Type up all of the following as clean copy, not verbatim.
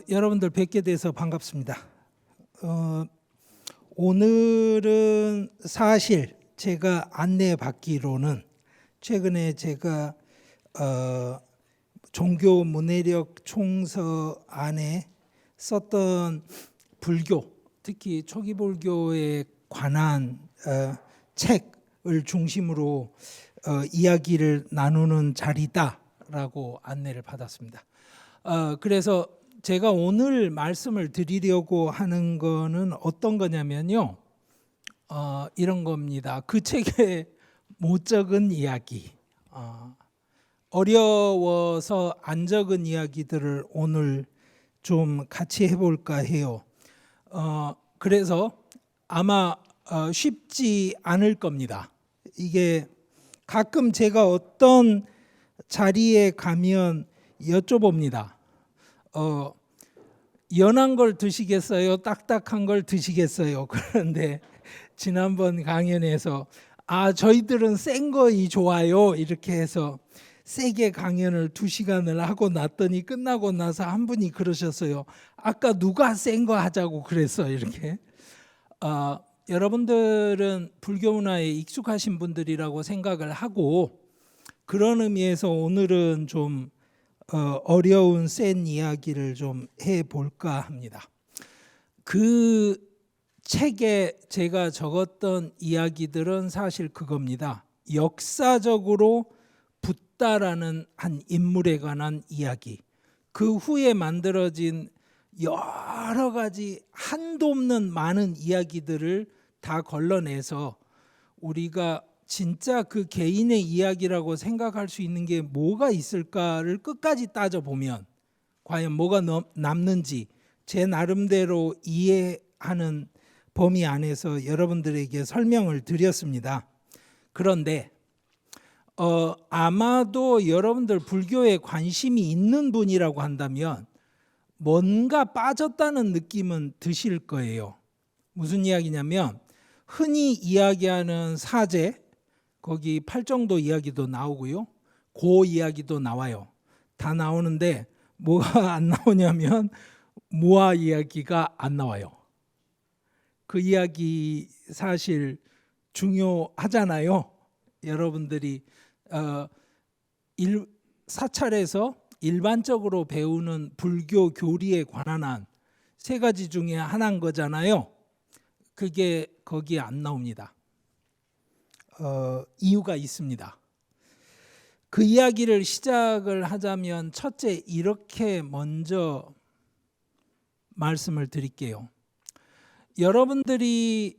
여러분들 뵙게 돼서 반갑습니다. 오늘은 사실 제가 안내받기로는 최근에 제가 종교 문해력 총서 안에 썼던 불교, 특히 초기불교에 관한 책을 중심으로 이야기를 나누는 자리다라고 안내를 받았습니다. 그래서 제가 오늘 말씀을 드리려고 하는 거는 어떤 거냐면요, 이런 겁니다. 그 책에 못 적은 이야기, 어려워서 안 적은 이야기들을 오늘 좀 같이 해볼까 해요. 그래서 아마 쉽지 않을 겁니다. 이게 가끔 제가 어떤 자리에 가면 여쭤봅니다. 연한 걸 드시겠어요? 딱딱한 걸 드시겠어요? 그런데 지난번 강연에서 저희들은 센 거이 좋아요 이렇게 해서 세게 강연을 2시간을 하고 났더니 끝나고 나서 한 분이 그러셨어요. 아까 누가 센 거 하자고 그랬어 이렇게. 여러분들은 불교 문화에 익숙하신 분들이라고 생각을 하고, 그런 의미에서 오늘은 좀 어려운 센 이야기를 좀 해볼까 합니다. 그 책에 제가 적었던 이야기들은 사실 그겁니다. 역사적으로 붓다라는 한 인물에 관한 이야기, 그 후에 만들어진 여러 가지 한도 없는 많은 이야기들을 다 걸러내서 우리가 진짜 그 개인의 이야기라고 생각할 수 있는 게 뭐가 있을까를 끝까지 따져보면 과연 뭐가 남는지 제 나름대로 이해하는 범위 안에서 여러분들에게 설명을 드렸습니다. 그런데 아마도 여러분들 불교에 관심이 있는 분이라고 한다면 뭔가 빠졌다는 느낌은 드실 거예요. 무슨 이야기냐면 흔히 이야기하는 사제, 거기 팔정도 이야기도 나오고요, 고 이야기도 나와요. 다 나오는데 뭐가 안 나오냐면 무아 이야기가 안 나와요. 그 이야기 사실 중요하잖아요. 여러분들이 사찰에서 일반적으로 배우는 불교 교리에 관한 한 3가지 중에 하나인 거잖아요. 그게 거기에 안 나옵니다. 이유가 있습니다. 그 이야기를 시작을 하자면 첫째, 이렇게 먼저 말씀을 드릴게요. 여러분들이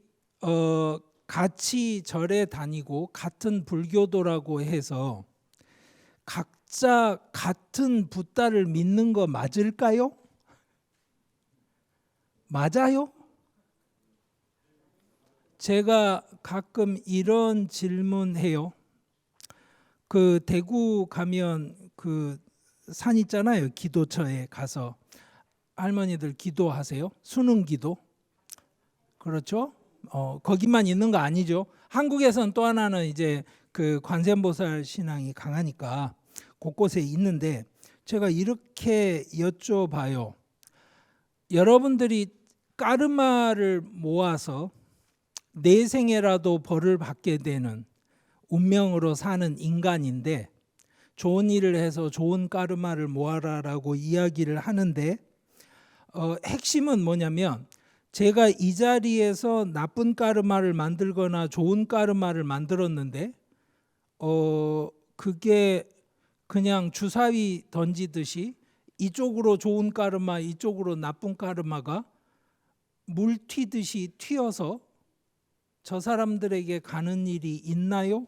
같이 절에 다니고 같은 불교도라고 해서 각자 같은 붓다를 믿는 거 맞을까요? 맞아요? 제가 가끔 이런 질문해요. 그 대구 가면 그 산 있잖아요. 기도처에 가서 할머니들 기도하세요. 수능기도. 그렇죠? 거기만 있는 거 아니죠. 한국에선 또 하나는 이제 그 관세음보살 신앙이 강하니까 곳곳에 있는데, 제가 이렇게 여쭤봐요. 여러분들이 까르마를 모아서 내생에라도 벌을 받게 되는 운명으로 사는 인간인데, 좋은 일을 해서 좋은 까르마를 모아라라고 이야기를 하는데, 핵심은 뭐냐면 제가 이 자리에서 나쁜 까르마를 만들거나 좋은 까르마를 만들었는데 그게 그냥 주사위 던지듯이 이쪽으로 좋은 까르마, 이쪽으로 나쁜 까르마가 물 튀듯이 튀어서 저 사람들에게 가는 일이 있나요?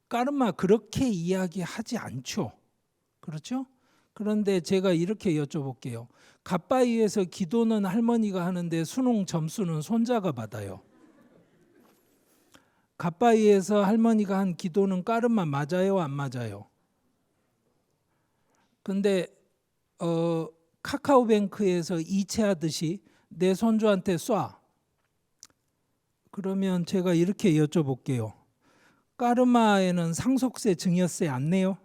까르마 그렇게 이야기하지 않죠. 그렇죠? 그런데 제가 이렇게 여쭤볼게요. 갓바위에서 기도는 할머니가 하는데 수능 점수는 손자가 받아요. 갓바위에서 할머니가 한 기도는 까르마 맞아요, 안 맞아요? 근데 카카오뱅크에서 이체하듯이 내 손주한테 쏴. 그러면 제가 이렇게 여쭤볼게요. 까르마에는 상속세, 증여세 안 내요?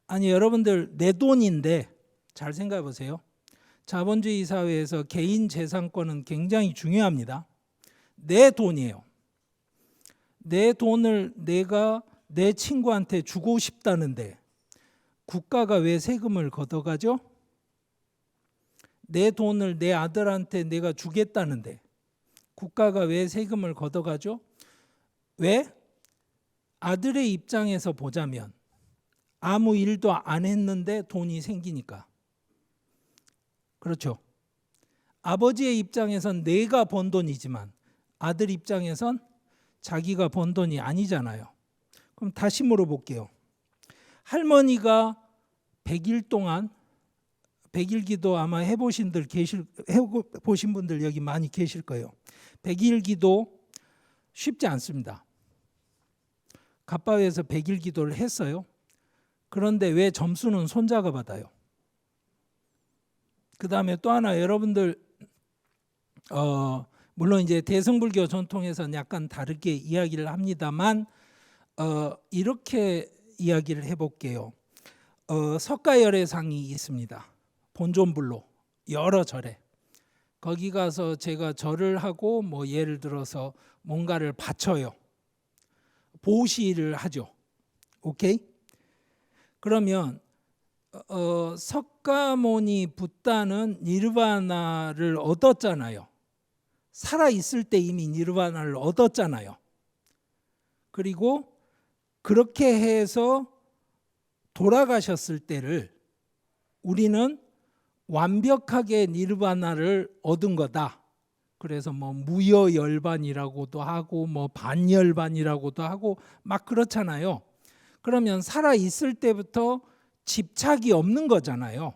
아니 여러분들 내 돈인데 잘 생각해 보세요. 자본주의 사회에서 개인 재산권은 굉장히 중요합니다. 내 돈이에요. 내 돈을 내가 내 친구한테 주고 싶다는데 국가가 왜 세금을 걷어가죠? 내 돈을 내 아들한테 내가 주겠다는데 국가가 왜 세금을 걷어가죠? 왜? 아들의 입장에서 보자면 아무 일도 안 했는데 돈이 생기니까. 그렇죠. 아버지의 입장에선 내가 번 돈이지만 아들 입장에선 자기가 번 돈이 아니잖아요. 그럼 다시 물어볼게요. 할머니가 100일 동안 100일 기도 아마 해보신 분들 여기 많이 계실 거예요. 100일 기도 쉽지 않습니다. 갑바위에서 100일 기도를 했어요. 그런데 왜 점수는 손자가 받아요? 그 다음에 또 하나 여러분들 물론 이제 대승불교 전통에서는 약간 다르게 이야기를 합니다만 이렇게 이야기를 해볼게요. 석가열애상이 있습니다. 본존불로 여러 절에 거기 가서 제가 절을 하고 뭐 예를 들어서 뭔가를 바쳐요. 보시를 하죠. 오케이? 그러면 석가모니 붓다는 니르바나를 얻었잖아요. 살아있을 때 이미 니르바나를 얻었잖아요. 그리고 그렇게 해서 돌아가셨을 때를 우리는 완벽하게 니르바나를 얻은 거다. 그래서 뭐 무여열반이라고도 하고 뭐 반열반이라고도 하고 막 그렇잖아요. 그러면 살아있을 때부터 집착이 없는 거잖아요.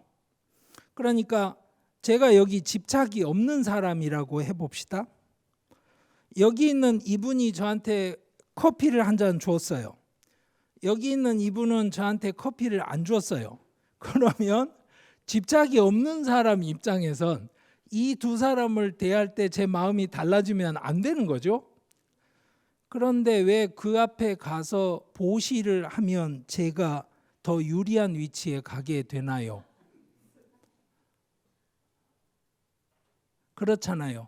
그러니까 제가 여기 집착이 없는 사람이라고 해봅시다. 여기 있는 이분이 저한테 커피를 한 잔 줬어요. 여기 있는 이분은 저한테 커피를 안 줬어요. 그러면 집착이 없는 사람 입장에선 이 두 사람을 대할 때 제 마음이 달라지면 안 되는 거죠. 그런데 왜 그 앞에 가서 보시를 하면 제가 더 유리한 위치에 가게 되나요? 그렇잖아요.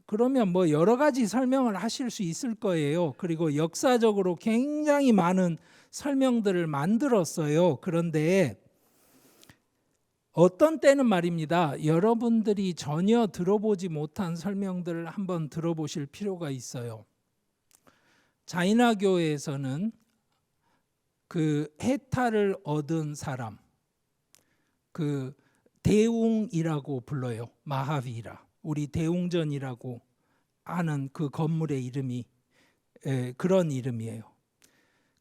그러면 뭐 여러 가지 설명을 하실 수 있을 거예요. 그리고 역사적으로 굉장히 많은 설명들을 만들었어요. 그런데 어떤 때는 말입니다. 여러분들이 전혀 들어보지 못한 설명들을 한번 들어보실 필요가 있어요. 자이나교에서는 그 해탈을 얻은 사람, 그 대웅이라고 불러요. 마하비라. 우리 대웅전이라고 하는 그 건물의 이름이 그런 이름이에요.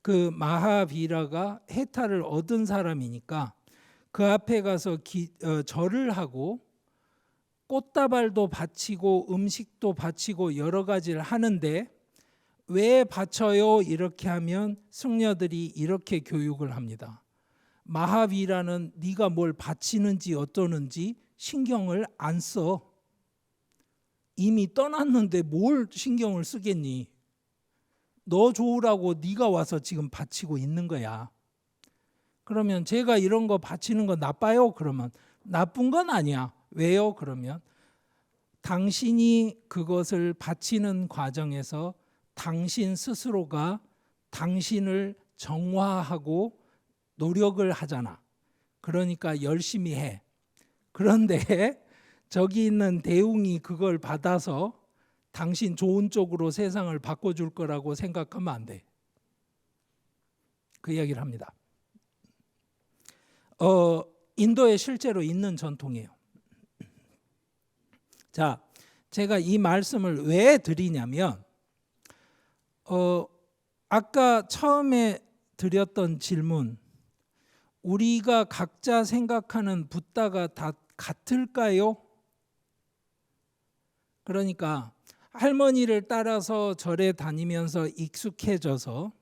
그 마하비라가 해탈을 얻은 사람이니까 그 앞에 가서 절을 하고 꽃다발도 바치고 음식도 바치고 여러 가지를 하는데 왜 바쳐요? 이렇게 하면 승려들이 이렇게 교육을 합니다. 마하비라는 네가 뭘 바치는지 어떠는지 신경을 안 써. 이미 떠났는데 뭘 신경을 쓰겠니? 너 좋으라고 네가 와서 지금 바치고 있는 거야. 그러면 제가 이런 거 바치는 거 나빠요? 그러면 나쁜 건 아니야. 왜요? 그러면 당신이 그것을 바치는 과정에서 당신 스스로가 당신을 정화하고 노력을 하잖아. 그러니까 열심히 해. 그런데 저기 있는 대웅이 그걸 받아서 당신 좋은 쪽으로 세상을 바꿔줄 거라고 생각하면 안 돼. 그 이야기를 합니다. 인도에 실제로 있는 전통이에요. 자, 제가 이 말씀을 왜 드리냐면 아까 처음에 드렸던 질문, 우리가 각자 생각하는 붓다가 다 같을까요? 그러니까 할머니를 따라서 절에 다니면서 익숙해져서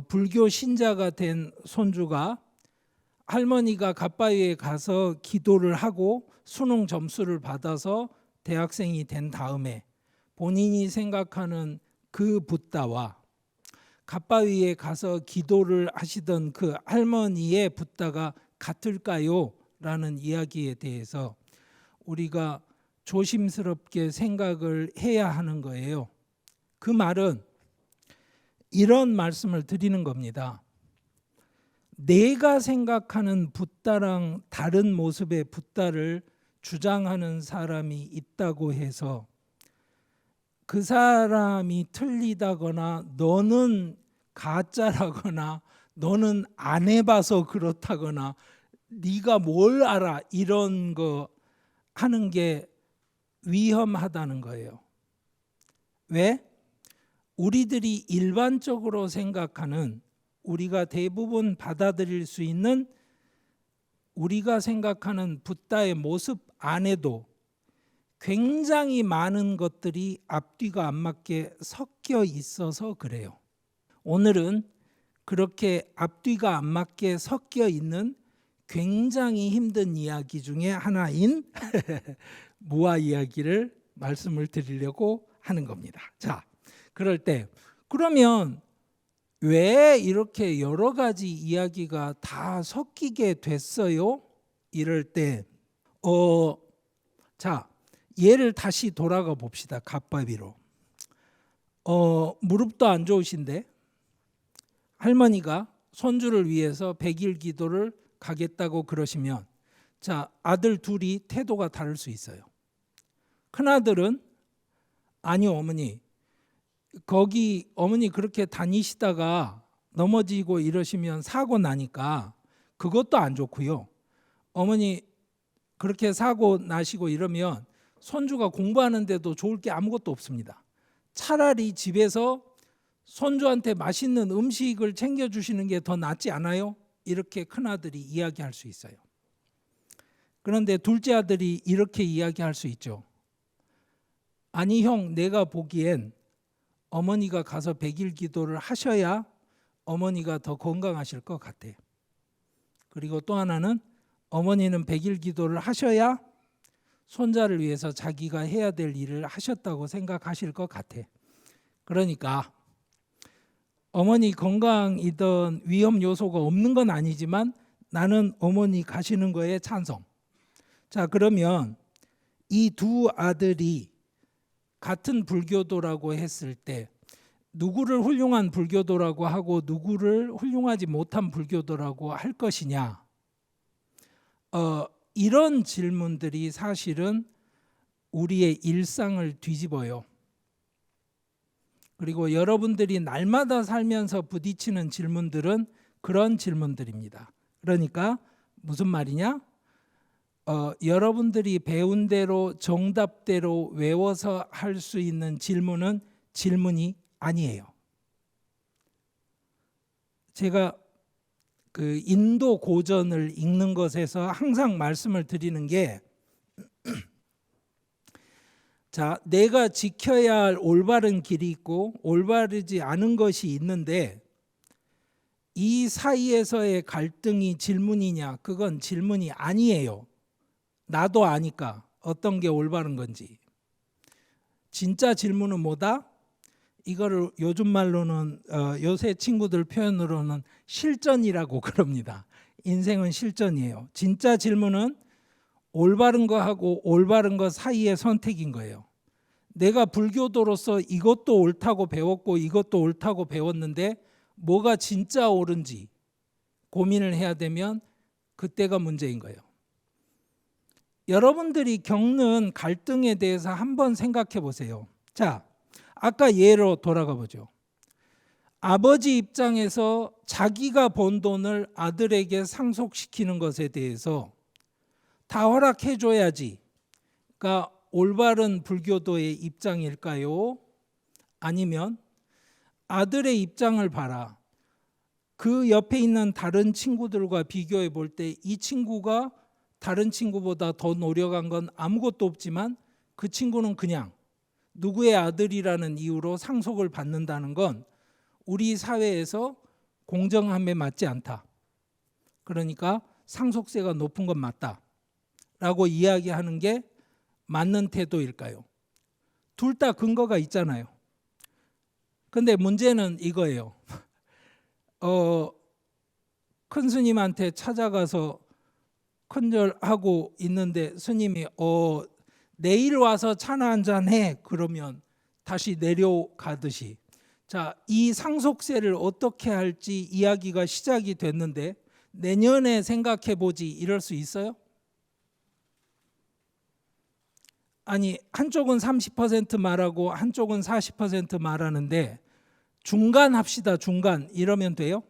불교 신자가 된 손주가 할머니가 갓바위에 가서 기도를 하고 수능 점수를 받아서 대학생이 된 다음에 본인이 생각하는 그 붓다와 갓바위에 가서 기도를 하시던 그 할머니의 붓다가 같을까요? 라는 이야기에 대해서 우리가 조심스럽게 생각을 해야 하는 거예요. 그 말은 이런 말씀을 드리는 겁니다. 내가 생각하는 붓다랑 다른 모습의 붓다를 주장하는 사람이 있다고 해서 그 사람이 틀리다거나 너는 가짜라거나 너는 안 해봐서 그렇다거나 네가 뭘 알아 이런 거 하는 게 위험하다는 거예요. 왜? 우리들이 일반적으로 생각하는 우리가 대부분 받아들일 수 있는 우리가 생각하는 붓다의 모습 안에도 굉장히 많은 것들이 앞뒤가 안 맞게 섞여 있어서 그래요. 오늘은 그렇게 앞뒤가 안 맞게 섞여 있는 굉장히 힘든 이야기 중에 하나인 무아 이야기를 말씀을 드리려고 하는 겁니다. 자, 그럴 때 그러면 왜 이렇게 여러 가지 이야기가 다 섞이게 됐어요? 이럴 때 자, 얘를 다시 돌아가 봅시다. 갓바위로. 무릎도 안 좋으신데 할머니가 손주를 위해서 100일 기도를 가겠다고 그러시면 자, 아들 둘이 태도가 다를 수 있어요. 큰아들은 아니요 어머니, 거기 어머니 그렇게 다니시다가 넘어지고 이러시면 사고 나니까 그것도 안 좋고요. 어머니 그렇게 사고 나시고 이러면 손주가 공부하는데도 좋을 게 아무것도 없습니다. 차라리 집에서 손주한테 맛있는 음식을 챙겨주시는 게 더 낫지 않아요? 이렇게 큰아들이 이야기할 수 있어요. 그런데 둘째 아들이 이렇게 이야기할 수 있죠. 아니 형, 내가 보기엔 어머니가 가서 100일 기도를 하셔야 어머니가 더 건강하실 것 같아. 그리고 또 하나는 어머니는 100일 기도를 하셔야 손자를 위해서 자기가 해야 될 일을 하셨다고 생각하실 것 같아. 그러니까 어머니 건강이든 위험 요소가 없는 건 아니지만 나는 어머니 가시는 거에 찬성. 자, 그러면 이 두 아들이 같은 불교도라고 했을 때 누구를 훌륭한 불교도라고 하고 누구를 훌륭하지 못한 불교도라고 할 것이냐? 이런 질문들이 사실은 우리의 일상을 뒤집어요. 그리고 여러분들이 날마다 살면서 부딪히는 질문들은 그런 질문들입니다. 그러니까 무슨 말이냐? 여러분들이 배운 대로 정답대로 외워서 할 수 있는 질문은 질문이 아니에요. 제가 그 인도 고전을 읽는 것에서 항상 말씀을 드리는 게 자, 내가 지켜야 할 올바른 길이 있고 올바르지 않은 것이 있는데 이 사이에서의 갈등이 질문이냐? 그건 질문이 아니에요. 나도 아니까 어떤 게 올바른 건지. 진짜 질문은 뭐다? 이거를 요즘 말로는 요새 친구들 표현으로는 실전이라고 그럽니다. 인생은 실전이에요. 진짜 질문은 올바른 거하고 올바른 거 사이의 선택인 거예요. 내가 불교도로서 이것도 옳다고 배웠고 이것도 옳다고 배웠는데 뭐가 진짜 옳은지 고민을 해야 되면 그때가 문제인 거예요. 여러분들이 겪는 갈등에 대해서 한번 생각해 보세요. 자, 아까 예로 돌아가 보죠. 아버지 입장에서 자기가 번 돈을 아들에게 상속시키는 것에 대해서 다 허락해 줘야지. 그러니까 올바른 불교도의 입장일까요? 아니면 아들의 입장을 봐라. 그 옆에 있는 다른 친구들과 비교해 볼 때 이 친구가 다른 친구보다 더 노력한 건 아무것도 없지만 그 친구는 그냥 누구의 아들이라는 이유로 상속을 받는다는 건 우리 사회에서 공정함에 맞지 않다. 그러니까 상속세가 높은 건 맞다. 라고 이야기하는 게 맞는 태도일까요? 둘 다 근거가 있잖아요. 근데 문제는 이거예요. 큰 스님한테 찾아가서 큰절하고 있는데 스님이 내일 와서 차나 한잔 해. 그러면 다시 내려가듯이. 자, 이 상속세를 어떻게 할지 이야기가 시작이 됐는데 내년에 생각해 보지 이럴 수 있어요? 아니, 한쪽은 30% 말하고 한쪽은 40% 말하는데 중간 합시다. 중간 이러면 돼요?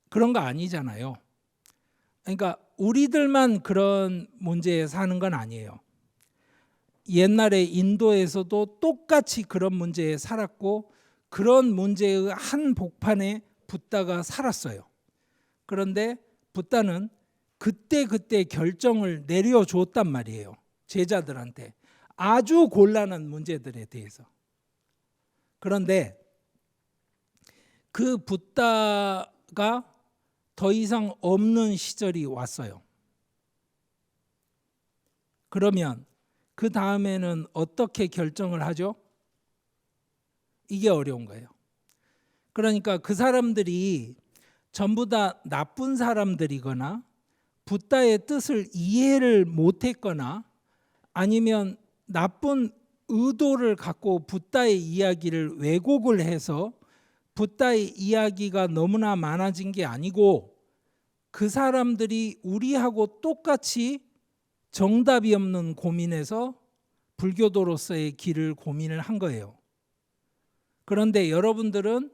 그런 거 아니잖아요. 그러니까 우리들만 그런 문제에 사는 건 아니에요. 옛날에 인도에서도 똑같이 그런 문제에 살았고 그런 문제의 한 복판에 붓다가 살았어요. 그런데 붓다는 그때 결정을 내려줬단 말이에요. 제자들한테 아주 곤란한 문제들에 대해서. 그런데 그 붓다가 더 이상 없는 시절이 왔어요. 그러면 그 다음에는 어떻게 결정을 하죠? 이게 어려운 거예요. 그러니까 그 사람들이 전부 다 나쁜 사람들이거나 붓다의 뜻을 이해를 못했거나 아니면 나쁜 의도를 갖고 붓다의 이야기를 왜곡을 해서 붓다의 이야기가 너무나 많아진 게 아니고 그 사람들이 우리하고 똑같이 정답이 없는 고민에서 불교도로서의 길을 고민을 한 거예요. 그런데 여러분들은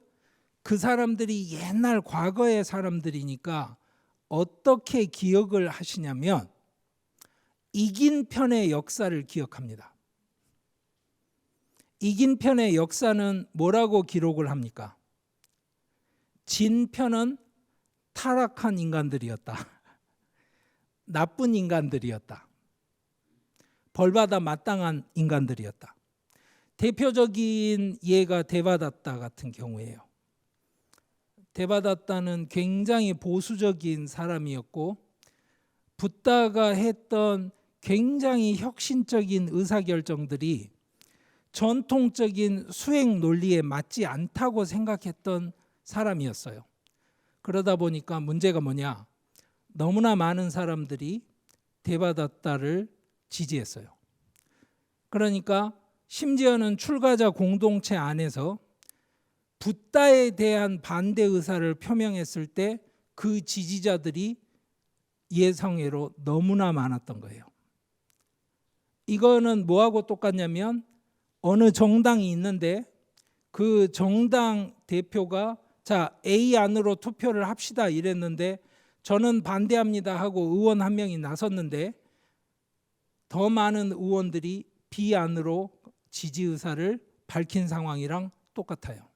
그 사람들이 옛날 과거의 사람들이니까 어떻게 기억을 하시냐면 이긴 편의 역사를 기억합니다. 이긴 편의 역사는 뭐라고 기록을 합니까? 진 편은 타락한 인간들이었다. 나쁜 인간들이었다. 벌받아 마땅한 인간들이었다. 대표적인 예가 데바다타 같은 경우예요. 데바다타는 굉장히 보수적인 사람이었고 붓다가 했던 굉장히 혁신적인 의사결정들이 전통적인 수행 논리에 맞지 않다고 생각했던 사람이었어요. 그러다 보니까 문제가 뭐냐? 너무나 많은 사람들이 데바다타를 지지했어요. 그러니까 심지어는 출가자 공동체 안에서 붓다에 대한 반대 의사를 표명했을 때 그 지지자들이 예상외로 너무나 많았던 거예요. 이거는 뭐하고 똑같냐면 어느 정당이 있는데 그 정당 대표가 자 A 안으로 투표를 합시다 이랬는데 저는 반대합니다 하고 의원 한 명이 나섰는데 더 많은 의원들이 B 안으로 지지 의사를 밝힌 상황이랑 똑같아요.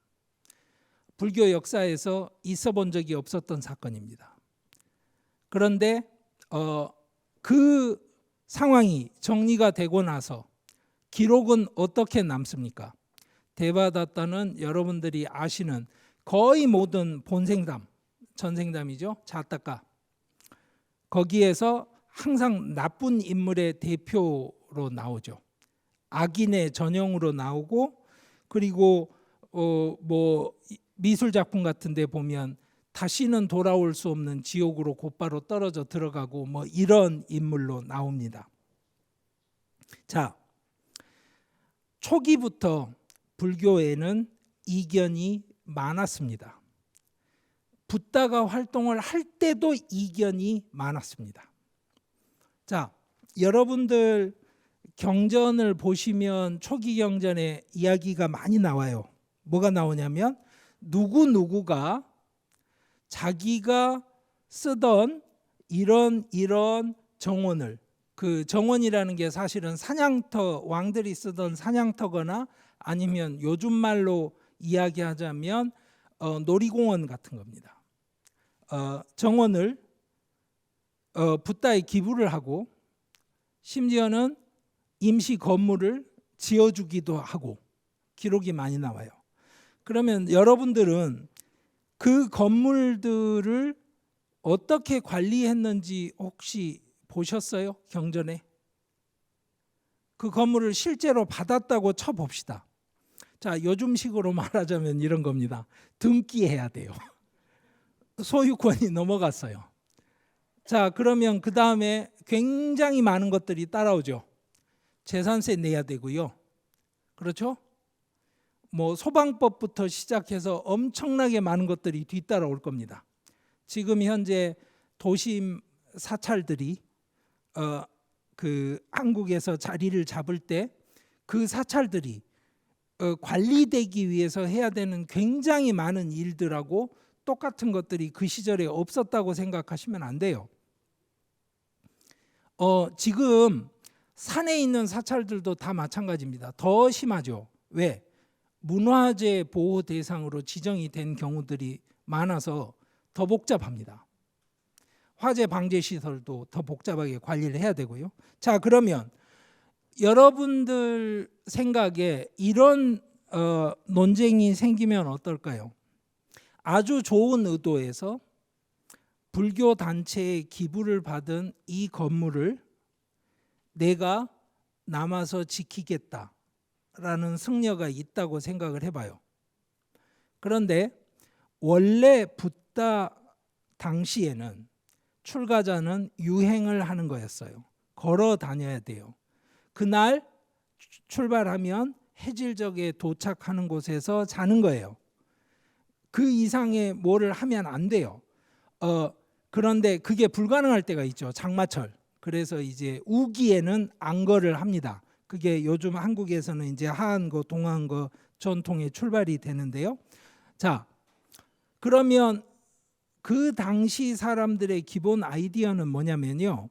불교 역사에서 있어 본 적이 없었던 사건입니다. 그런데 그 상황이 정리가 되고 나서 기록은 어떻게 남습니까? 데바다타는 여러분들이 아시는 거의 모든 본생담, 전생담이죠. 자타카. 거기에서 항상 나쁜 인물의 대표로 나오죠. 악인의 전형으로 나오고 그리고 뭐 미술 작품 같은 데 보면 다시는 돌아올 수 없는 지옥으로 곧바로 떨어져 들어가고 뭐 이런 인물로 나옵니다. 자, 초기부터 불교에는 이견이 많았습니다. 붓다가 활동을 할 때도 이견이 많았습니다. 자, 여러분들 경전을 보시면 초기 경전에 이야기가 많이 나와요. 뭐가 나오냐면 누구누구가 자기가 쓰던 이런 정원을, 그 정원이라는 게 사실은 사냥터, 왕들이 쓰던 사냥터거나 아니면 요즘 말로 이야기하자면 놀이공원 같은 겁니다. 정원을 붓다에 기부를 하고 심지어는 임시 건물을 지어주기도 하고 기록이 많이 나와요. 그러면 여러분들은 그 건물들을 어떻게 관리했는지 혹시 보셨어요? 경전에? 그 건물을 실제로 받았다고 쳐봅시다. 자, 요즘식으로 말하자면 이런 겁니다. 등기해야 돼요. 소유권이 넘어갔어요. 자, 그러면 그 다음에 굉장히 많은 것들이 따라오죠. 재산세 내야 되고요. 그렇죠? 뭐 소방법부터 시작해서 엄청나게 많은 것들이 뒤따라올 겁니다. 지금 현재 도심 사찰들이 그 한국에서 자리를 잡을 때 그 사찰들이 관리되기 위해서 해야 되는 굉장히 많은 일들하고 똑같은 것들이 그 시절에 없었다고 생각하시면 안 돼요. 지금 산에 있는 사찰들도 다 마찬가지입니다. 더 심하죠. 왜? 문화재 보호 대상으로 지정이 된 경우들이 많아서 더 복잡합니다. 화재 방제 시설도 더 복잡하게 관리를 해야 되고요. 자, 그러면 여러분들 생각에 이런 논쟁이 생기면 어떨까요? 아주 좋은 의도에서 불교 단체에 기부를 받은 이 건물을 내가 남아서 지키겠다라는 승려가 있다고 생각을 해봐요. 그런데 원래 붓다 당시에는 출가자는 유행을 하는 거였어요. 걸어 다녀야 돼요. 그날 출발하면 해질녘에 도착하는 곳에서 자는 거예요. 그 이상의 뭐를 하면 안 돼요. 그런데 그게 불가능할 때가 있죠. 장마철. 그래서 이제 우기에는 안거를 합니다. 그게 요즘 한국에서는 이제 하안거, 동안거 전통의 출발이 되는데요. 자, 그러면 그 당시 사람들의 기본 아이디어는 뭐냐면요.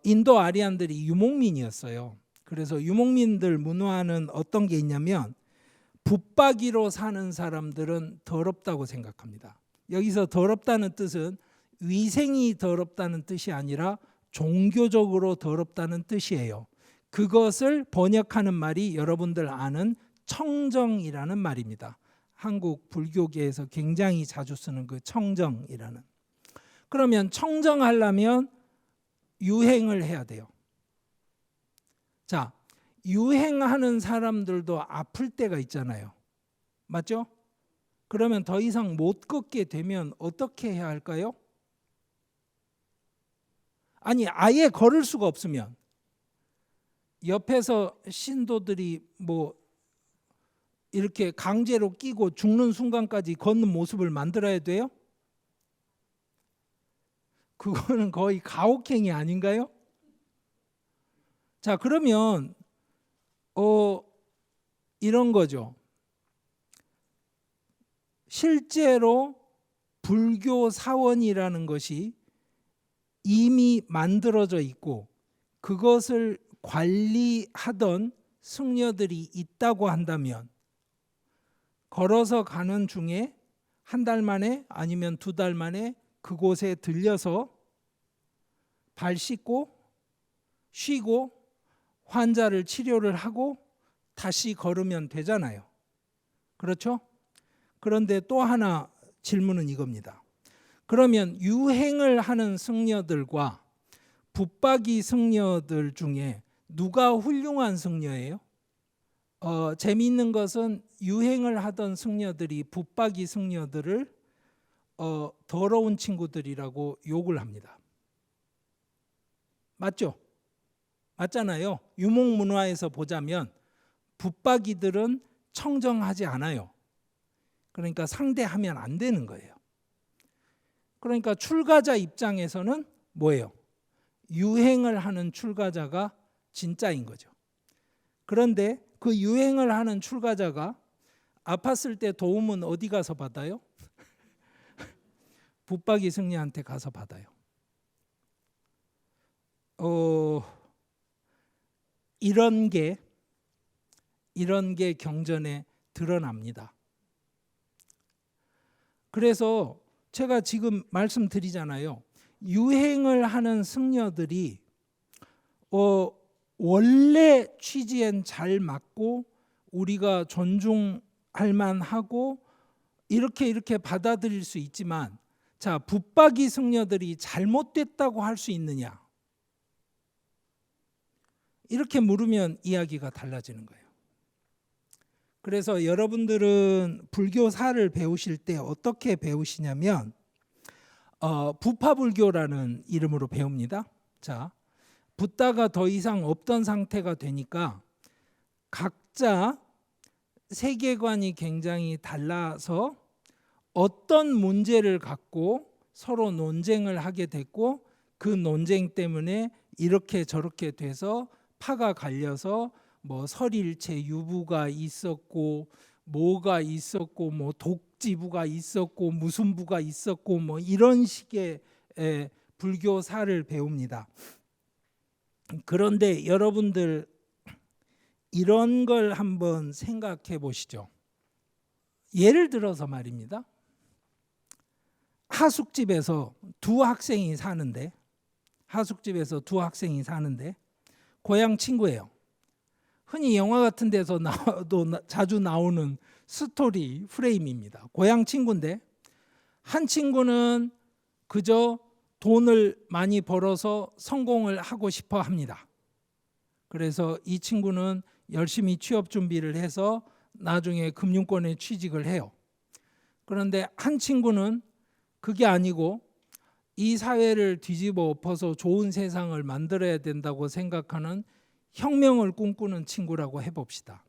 인도 아리안들이 유목민이었어요. 그래서 유목민들 문화는 어떤 게 있냐면 붙박이로 사는 사람들은 더럽다고 생각합니다. 여기서 더럽다는 뜻은 위생이 더럽다는 뜻이 아니라 종교적으로 더럽다는 뜻이에요. 그것을 번역하는 말이 여러분들 아는 청정이라는 말입니다. 한국 불교계에서 굉장히 자주 쓰는 그 청정이라는. 그러면 청정하려면 유행을 해야 돼요. 자, 유행하는 사람들도 아플 때가 있잖아요. 맞죠? 그러면 더 이상 못 걷게 되면 어떻게 해야 할까요? 아니, 아예 걸을 수가 없으면 옆에서 신도들이 뭐 이렇게 강제로 끼고 죽는 순간까지 걷는 모습을 만들어야 돼요? 그거는 거의 가혹행위 아닌가요? 자, 그러면 이런 거죠. 실제로 불교 사원이라는 것이 이미 만들어져 있고 그것을 관리하던 승려들이 있다고 한다면 걸어서 가는 중에 한 달 만에 아니면 두 달 만에 그곳에 들려서 발 씻고 쉬고 환자를 치료를 하고 다시 걸으면 되잖아요. 그렇죠? 그런데 또 하나 질문은 이겁니다. 그러면 유행을 하는 승려들과 붙박이 승려들 중에 누가 훌륭한 승려예요? 재미있는 것은 유행을 하던 승려들이 붙박이 승려들을 더러운 친구들이라고 욕을 합니다. 맞죠? 맞잖아요. 유목 문화에서 보자면 붙박이들은 청정하지 않아요. 그러니까 상대하면 안 되는 거예요. 그러니까 출가자 입장에서는 뭐예요? 유행을 하는 출가자가 진짜인 거죠. 그런데 그 유행을 하는 출가자가 아팠을 때 도움은 어디 가서 받아요? 붙박이 승려한테 가서 받아요. 이런 게 경전에 드러납니다. 그래서 제가 지금 말씀드리잖아요. 유행을 하는 승려들이 원래 취지엔 잘 맞고 우리가 존중할 만하고 이렇게 받아들일 수 있지만, 자, 붙박이 승려들이 잘못됐다고 할 수 있느냐? 이렇게 물으면 이야기가 달라지는 거예요. 그래서 여러분들은 불교사를 배우실 때 어떻게 배우시냐면 부파불교라는 이름으로 배웁니다. 자, 붓다가 더 이상 없던 상태가 되니까 각자 세계관이 굉장히 달라서 어떤 문제를 갖고 서로 논쟁을 하게 됐고 그 논쟁 때문에 이렇게 저렇게 돼서 파가 갈려서 뭐 설일체 유부가 있었고 뭐가 있었고 뭐 독지부가 있었고 무슨 부가 있었고 뭐 이런 식의 불교사를 배웁니다. 그런데 여러분들 이런 걸 한번 생각해 보시죠. 예를 들어서 말입니다. 하숙집에서 두 학생이 사는데 고향 친구예요. 흔히 영화 같은 데서 자주 나오는 스토리 프레임입니다. 고향 친구인데 한 친구는 그저 돈을 많이 벌어서 성공을 하고 싶어 합니다. 그래서 이 친구는 열심히 취업 준비를 해서 나중에 금융권에 취직을 해요. 그런데 한 친구는 그게 아니고 이 사회를 뒤집어 엎어서 좋은 세상을 만들어야 된다고 생각하는 혁명을 꿈꾸는 친구라고 해봅시다.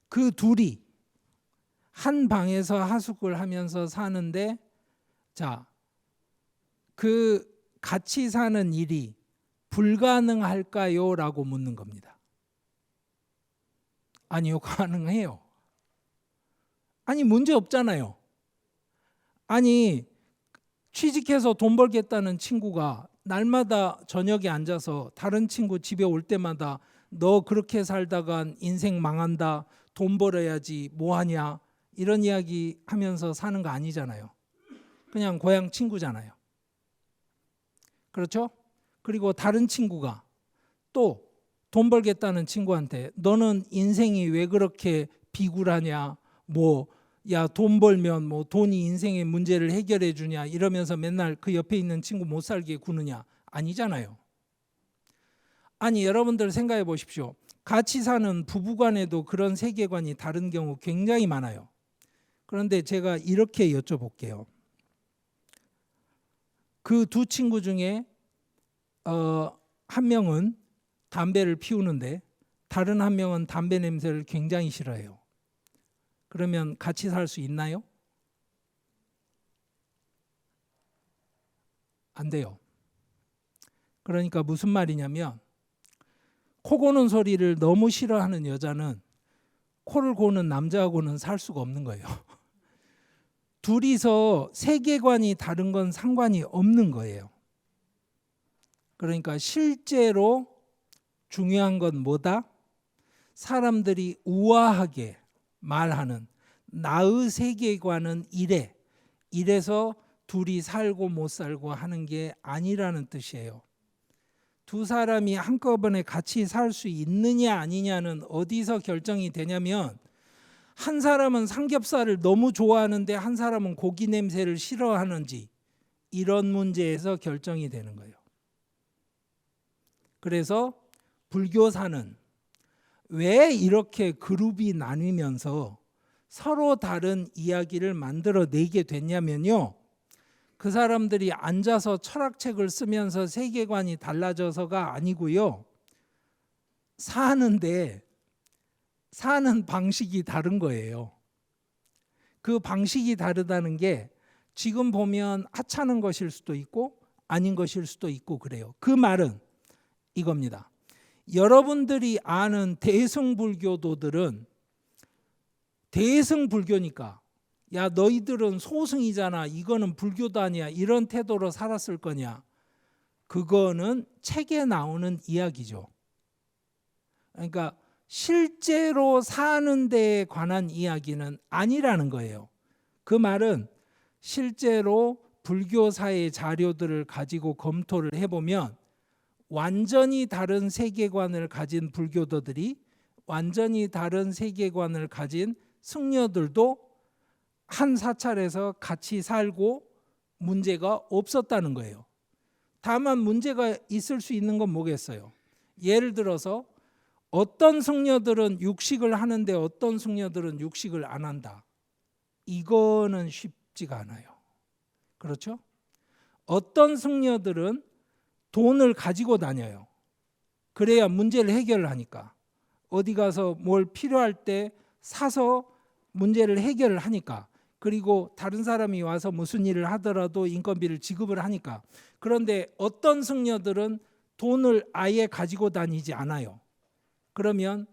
그 둘이 한 방에서 하숙을 하면서 사는데 자, 그 같이 사는 일이 불가능할까요? 라고 묻는 겁니다. 아니요, 가능해요. 아니, 문제 없잖아요. 아니, 취직해서 돈 벌겠다는 친구가 날마다 저녁에 앉아서 다른 친구 집에 올 때마다 너 그렇게 살다간 인생 망한다, 돈 벌어야지 뭐하냐 이런 이야기 하면서 사는 거 아니잖아요. 그냥 고향 친구잖아요. 그렇죠? 그리고 다른 친구가 또 돈 벌겠다는 친구한테 너는 인생이 왜 그렇게 비굴하냐, 뭐 야 돈 벌면 뭐 돈이 인생의 문제를 해결해 주냐 이러면서 맨날 그 옆에 있는 친구 못 살게 구느냐, 아니잖아요. 아니, 여러분들 생각해 보십시오. 같이 사는 부부간에도 그런 세계관이 다른 경우 굉장히 많아요. 그런데 제가 이렇게 여쭤볼게요. 그 두 친구 중에 한 명은 담배를 피우는데 다른 한 명은 담배 냄새를 굉장히 싫어해요. 그러면 같이 살 수 있나요? 안 돼요. 그러니까 무슨 말이냐면 코 고는 소리를 너무 싫어하는 여자는 코를 고는 남자하고는 살 수가 없는 거예요. 둘이서 세계관이 다른 건 상관이 없는 거예요. 그러니까 실제로 중요한 건 뭐다? 사람들이 우아하게 말하는 나의 세계관은 이래서 둘이 살고 못 살고 하는 게 아니라는 뜻이에요. 두 사람이 한꺼번에 같이 살 수 있느냐 아니냐는 어디서 결정이 되냐면 한 사람은 삼겹살을 너무 좋아하는데 한 사람은 고기 냄새를 싫어하는지 이런 문제에서 결정이 되는 거예요. 그래서 불교사는 왜 이렇게 그룹이 나뉘면서 서로 다른 이야기를 만들어내게 됐냐면요. 그 사람들이 앉아서 철학책을 쓰면서 세계관이 달라져서가 아니고요. 사는 방식이 다른 거예요. 그 방식이 다르다는 게 지금 보면 하찮은 것일 수도 있고 아닌 것일 수도 있고 그래요. 그 말은 이겁니다. 여러분들이 아는 대승불교도들은 대승불교니까 야 너희들은 소승이잖아, 이거는 불교도 아니야, 이런 태도로 살았을 거냐? 그거는 책에 나오는 이야기죠. 그러니까 실제로 사는 데에 관한 이야기는 아니라는 거예요. 그 말은 실제로 불교사의 자료들을 가지고 검토를 해보면 완전히 다른 세계관을 가진 불교도들이 완전히 다른 세계관을 가진 승려들도 한 사찰에서 같이 살고 문제가 없었다는 거예요. 다만 문제가 있을 수 있는 건 뭐겠어요? 예를 들어서 어떤 승려들은 육식을 하는데 어떤 승려들은 육식을 안 한다. 이거는 쉽지가 않아요. 그렇죠? 어떤 승려들은 돈을 가지고 다녀요. 그래야 문제를 해결을 하니까. 어디 가서 뭘 필요할 때 사서 문제를 해결을 하니까. 그리고 다른 사람이 와서 무슨 일을 하더라도 인건비를 지급을 하니까. 그런데 어떤 승려들은 돈을 아예 가지고 다니지 않아요. 그러면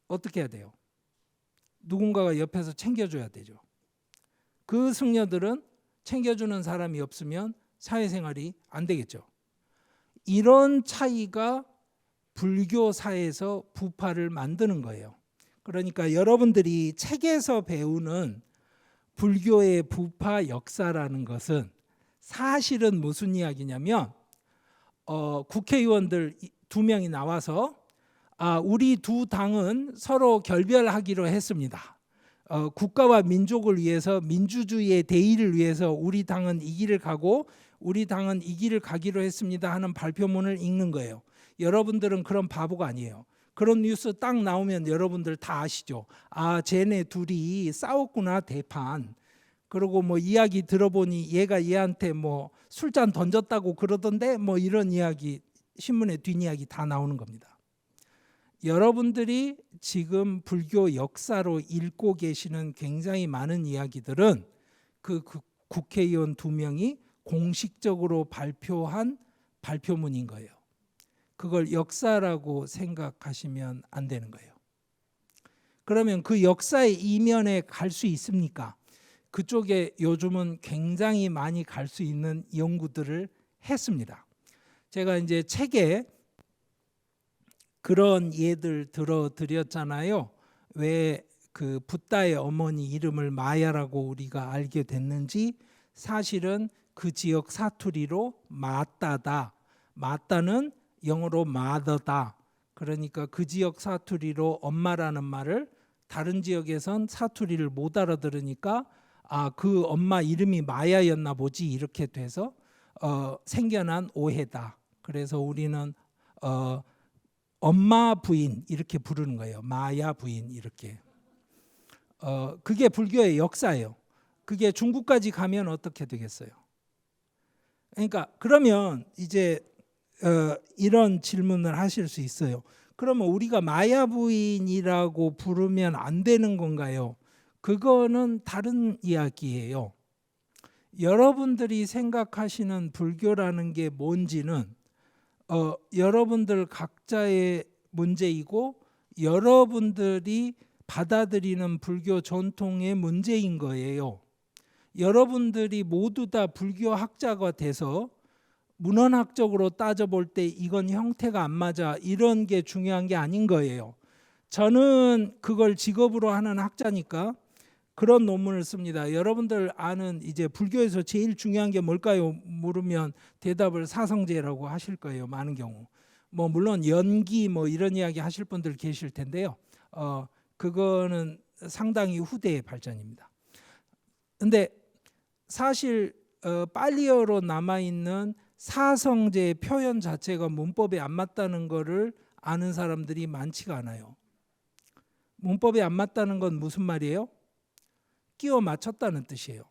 어떻게 해야 돼요? 누군가가 옆에서 챙겨줘야 되죠. 그 승려들은 챙겨주는 사람이 없으면 사회생활이 안 되겠죠. 이런 차이가 불교사에서 부파를 만드는 거예요. 그러니까 여러분들이 책에서 배우는 불교의 부파 역사라는 것은 사실은 무슨 이야기냐면 국회의원들 2명이 나와서 우리 두 당은 서로 결별하기로 했습니다. 국가와 민족을 위해서 민주주의의 대의를 위해서 우리 당은 이 길을 가고 우리 당은 이 길을 가기로 했습니다 하는 발표문을 읽는 거예요. 여러분들은 그런 바보가 아니에요. 그런 뉴스 딱 나오면 여러분들 다 아시죠. 쟤네 둘이 싸웠구나 대판. 그리고 뭐 이야기 들어보니 얘가 얘한테 뭐 술잔 던졌다고 그러던데 뭐 이런 이야기 신문에 뒷이야기 다 나오는 겁니다. 여러분들이 지금 불교 역사로 읽고 계시는 굉장히 많은 이야기들은 그 국회의원 2명이 공식적으로 발표한 발표문인 거예요. 그걸 역사라고 생각하시면 안 되는 거예요. 그러면 그 역사의 이면에 갈 수 있습니까? 그쪽에 요즘은 굉장히 많이 갈 수 있는 연구들을 했습니다. 제가 이제 책에 그런 예들 들어드렸잖아요. 왜 그 붓다의 어머니 이름을 마야라고 우리가 알게 됐는지 사실은 그 지역 사투리로 마따다. 마따는 영어로 mother다. 그러니까 그 지역 사투리로 엄마라는 말을 다른 지역에선 사투리를 못 알아들으니까 그 엄마 이름이 마야였나 보지 이렇게 돼서 생겨난 오해다. 그래서 우리는 엄마 부인 이렇게 부르는 거예요. 마야 부인 이렇게. 그게 불교의 역사예요. 그게 중국까지 가면 어떻게 되겠어요? 그러니까 그러면 이제 이런 질문을 하실 수 있어요. 그러면 우리가 마야 부인이라고 부르면 안 되는 건가요? 그거는 다른 이야기예요. 여러분들이 생각하시는 불교라는 게 뭔지는 여러분들 각자의 문제이고 여러분들이 받아들이는 불교 전통의 문제인 거예요. 여러분들이 모두 다 불교학자가 돼서 문헌학적으로 따져볼 때 이건 형태가 안 맞아 이런 게 중요한 게 아닌 거예요. 저는 그걸 직업으로 하는 학자니까 그런 논문을 씁니다. 여러분들 아는 이제 불교에서 제일 중요한 게 뭘까요? 물으면 대답을 사성제라고 하실 거예요. 많은 경우. 뭐 물론 연기 뭐 이런 이야기 하실 분들 계실 텐데요. 그거는 상당히 후대의 발전입니다. 근데 사실 팔리어로 남아있는 사성제의 표현 자체가 문법에 안 맞다는 거를 아는 사람들이 많지가 않아요. 문법에 안 맞다는 건 무슨 말이에요? 끼워 맞췄다는 뜻이에요.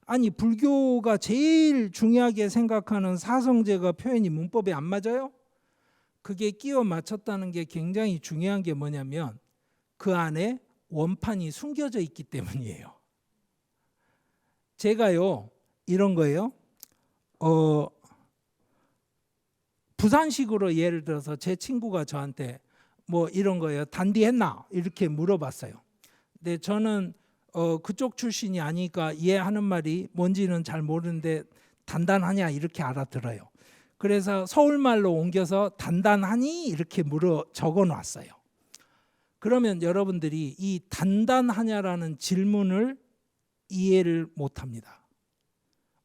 아니 불교가 제일 중요하게 생각하는 사성제가 표현이 문법에 안 맞아요? 그게 끼워 맞췄다는 게 굉장히 중요한 게 뭐냐면 그 안에 원판이 숨겨져 있기 때문이에요. 제가요 이런 거예요. 부산식으로 예를 들어서 제 친구가 저한테 뭐 이런 거예요. 단디했나? 이렇게 물어봤어요. 근데 저는 그쪽 출신이 아니까 얘하는 말이 뭔지는 잘 모르는데 단단하냐 이렇게 알아들어요. 그래서 서울말로 옮겨서 단단하니 이렇게 적어놨어요. 그러면 여러분들이 이 단단하냐라는 질문을 이해를 못합니다.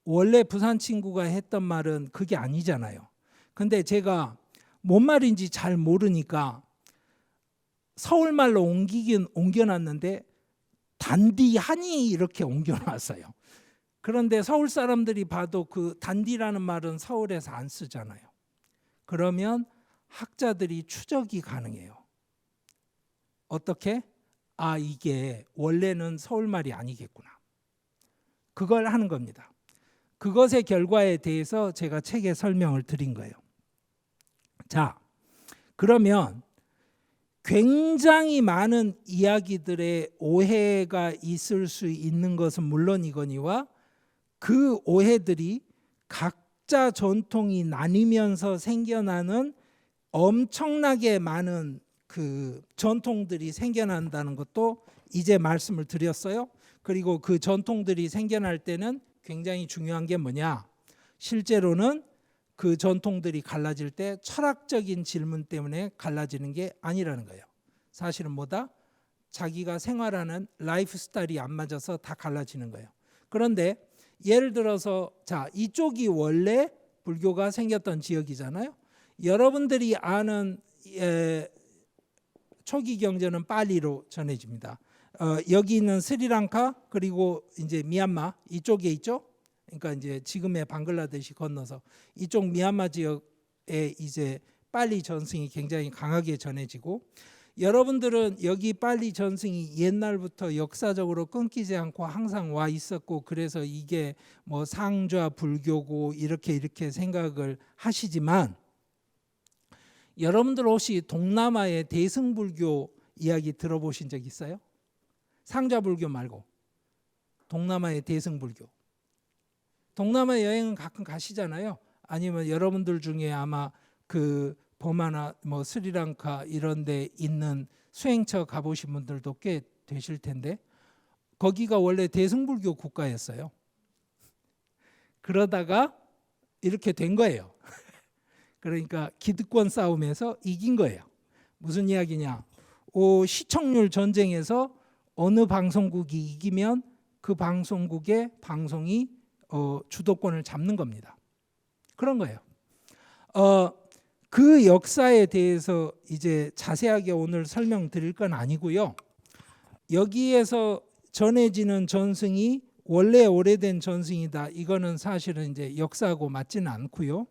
원래 부산 친구가 했던 말은 그게 아니잖아요. 근데 제가 뭔 말인지 잘 모르니까 서울말로 옮겨놨는데 단디하니 이렇게 옮겨놨어요. 그런데 서울 사람들이 봐도 그 단디라는 말은 서울에서 안 쓰잖아요. 그러면 학자들이 추적이 가능해요. 어떻게? 이게 원래는 서울말이 아니겠구나. 그걸 하는 겁니다. 그것의 결과에 대해서 제가 책에 설명을 드린 거예요. 자, 그러면 굉장히 많은 이야기들의 오해가 있을 수 있는 것은 물론이거니와 그 오해들이 각자 전통이 나뉘면서 생겨나는 엄청나게 많은 그 전통들이 생겨난다는 것도 이제 말씀을 드렸어요. 그리고 그 전통들이 생겨날 때는 굉장히 중요한 게 뭐냐? 실제로는 그 전통들이 갈라질 때 철학적인 질문 때문에 갈라지는 게 아니라는 거예요. 사실은 뭐다? 자기가 생활하는 라이프 스타일이 안 맞아서 다 갈라지는 거예요. 그런데 예를 들어서 자, 이쪽이 원래 불교가 생겼던 지역이잖아요. 여러분들이 아는 초기 경전은 팔리로 전해집니다. 여기 있는 스리랑카 그리고 이제 미얀마 이쪽에 있죠. 그러니까 이제 지금의 방글라데시 건너서 이쪽 미얀마 지역에 이제 팔리 전승이 굉장히 강하게 전해지고, 여러분들은 여기 팔리 전승이 옛날부터 역사적으로 끊기지 않고 항상 와 있었고, 그래서 이게 뭐 상좌 불교고 이렇게 생각을 하시지만, 여러분들 혹시 동남아의 대승불교 이야기 들어보신 적 있어요? 상좌불교 말고 동남아의 대승불교. 동남아 여행은 가끔 가시잖아요. 아니면 여러분들 중에 아마 그 버마나 뭐 스리랑카 이런 데 있는 수행처 가보신 분들도 꽤 되실 텐데, 거기가 원래 대승불교 국가였어요. 그러다가 이렇게 된 거예요. 그러니까 기득권 싸움에서 이긴 거예요. 무슨 이야기냐? 시청률 전쟁에서 어느 방송국이 이기면 그 방송국의 방송이 주도권을 잡는 겁니다. 그런 거예요. 그 역사에 대해서 이제 자세하게 오늘 설명드릴 건 아니고요. 여기에서 전해지는 전승이 원래 오래된 전승이다, 이거는 사실은 이제 역사하고 맞지는 않고요.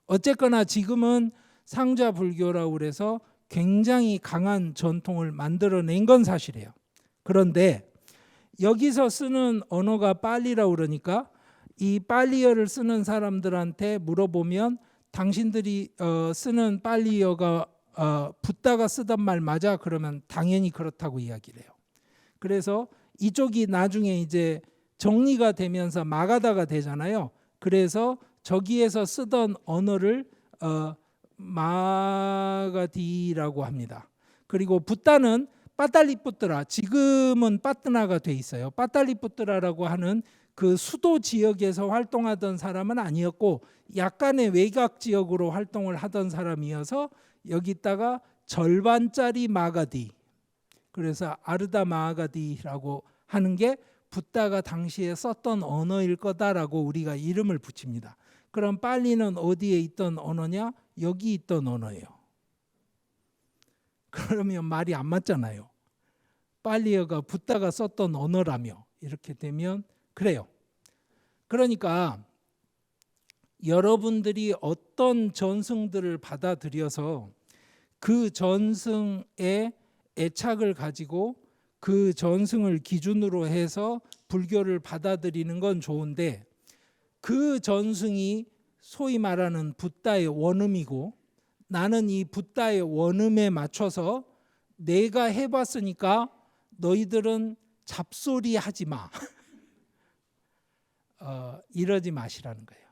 어쨌거나 지금은 상좌 불교라고 그래서 굉장히 강한 전통을 만들어낸 건 사실이에요. 그런데 여기서 쓰는 언어가 팔리라고 그러니까 이 팔리어를 쓰는 사람들한테 물어보면 당신들이 쓰는 팔리어가 붓다가 쓰던 말 맞아? 그러면 당연히 그렇다고 이야기를 해요. 그래서 이쪽이 나중에 이제 정리가 되면서 마가다가 되잖아요. 그래서 저기에서 쓰던 언어를 마가디라고 합니다. 그리고 붓다는 빠달리푸트라, 지금은 빠뜨나가 돼 있어요. 빠달리푸트라라고 하는 그 수도 지역에서 활동하던 사람은 아니었고 약간의 외곽 지역으로 활동을 하던 사람이어서 여기다가 절반짜리 마가디, 그래서 아르다 마가디라고 하는 게 붓다가 당시에 썼던 언어일 거다라고 우리가 이름을 붙입니다. 그럼 팔리는 어디에 있던 언어냐? 여기 있던 언어예요. 그러면 말이 안 맞잖아요. 팔리어가 붓다가 썼던 언어라며 이렇게 되면 그래요. 그러니까 여러분들이 어떤 전승들을 받아들여서 그 전승의 애착을 가지고 그 전승을 기준으로 해서 불교를 받아들이는 건 좋은데, 그 전승이 소위 말하는 붓다의 원음이고 나는 이 붓다의 원음에 맞춰서 내가 해봤으니까 너희들은 잡소리 하지 마. 이러지 마시라는 거예요.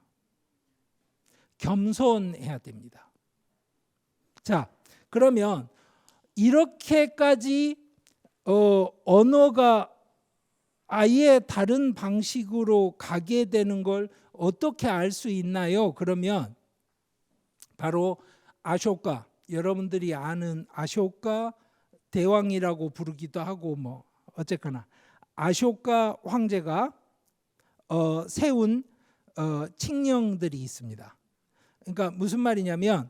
겸손해야 됩니다. 자, 그러면 이렇게까지 언어가 아예 다른 방식으로 가게 되는 걸 어떻게 알 수 있나요? 그러면 바로 아쇼카, 여러분들이 아는 아쇼카 대왕이라고 부르기도 하고 뭐 어쨌거나 아쇼카 황제가 세운 칙령들이 있습니다. 그러니까 무슨 말이냐면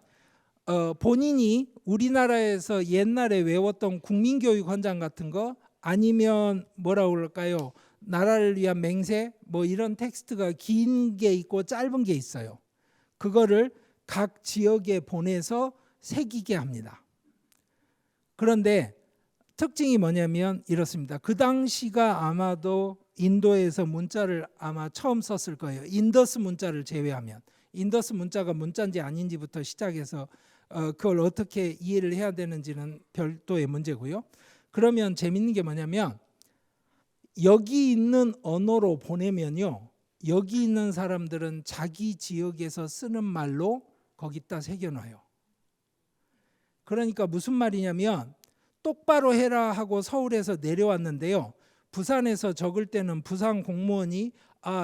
본인이 우리나라에서 옛날에 외웠던 국민교육 헌장 같은 거, 아니면 뭐라고 그럴까요? 나라를 위한 맹세, 뭐 이런 텍스트가 긴 게 있고 짧은 게 있어요. 그거를 각 지역에 보내서 새기게 합니다. 그런데 특징이 뭐냐면 이렇습니다. 그 당시가 아마도 인도에서 문자를 아마 처음 썼을 거예요. 인더스 문자를 제외하면. 인더스 문자가 문자인지 아닌지부터 시작해서 그걸 어떻게 이해를 해야 되는지는 별도의 문제고요. 그러면 재밌는 게 뭐냐면 여기 있는 언어로 보내면요, 여기 있는 사람들은 자기 지역에서 쓰는 말로 거기다 새겨놔요. 그러니까 무슨 말이냐면 똑바로 해라 하고 서울에서 내려왔는데요, 부산에서 적을 때는 부산 공무원이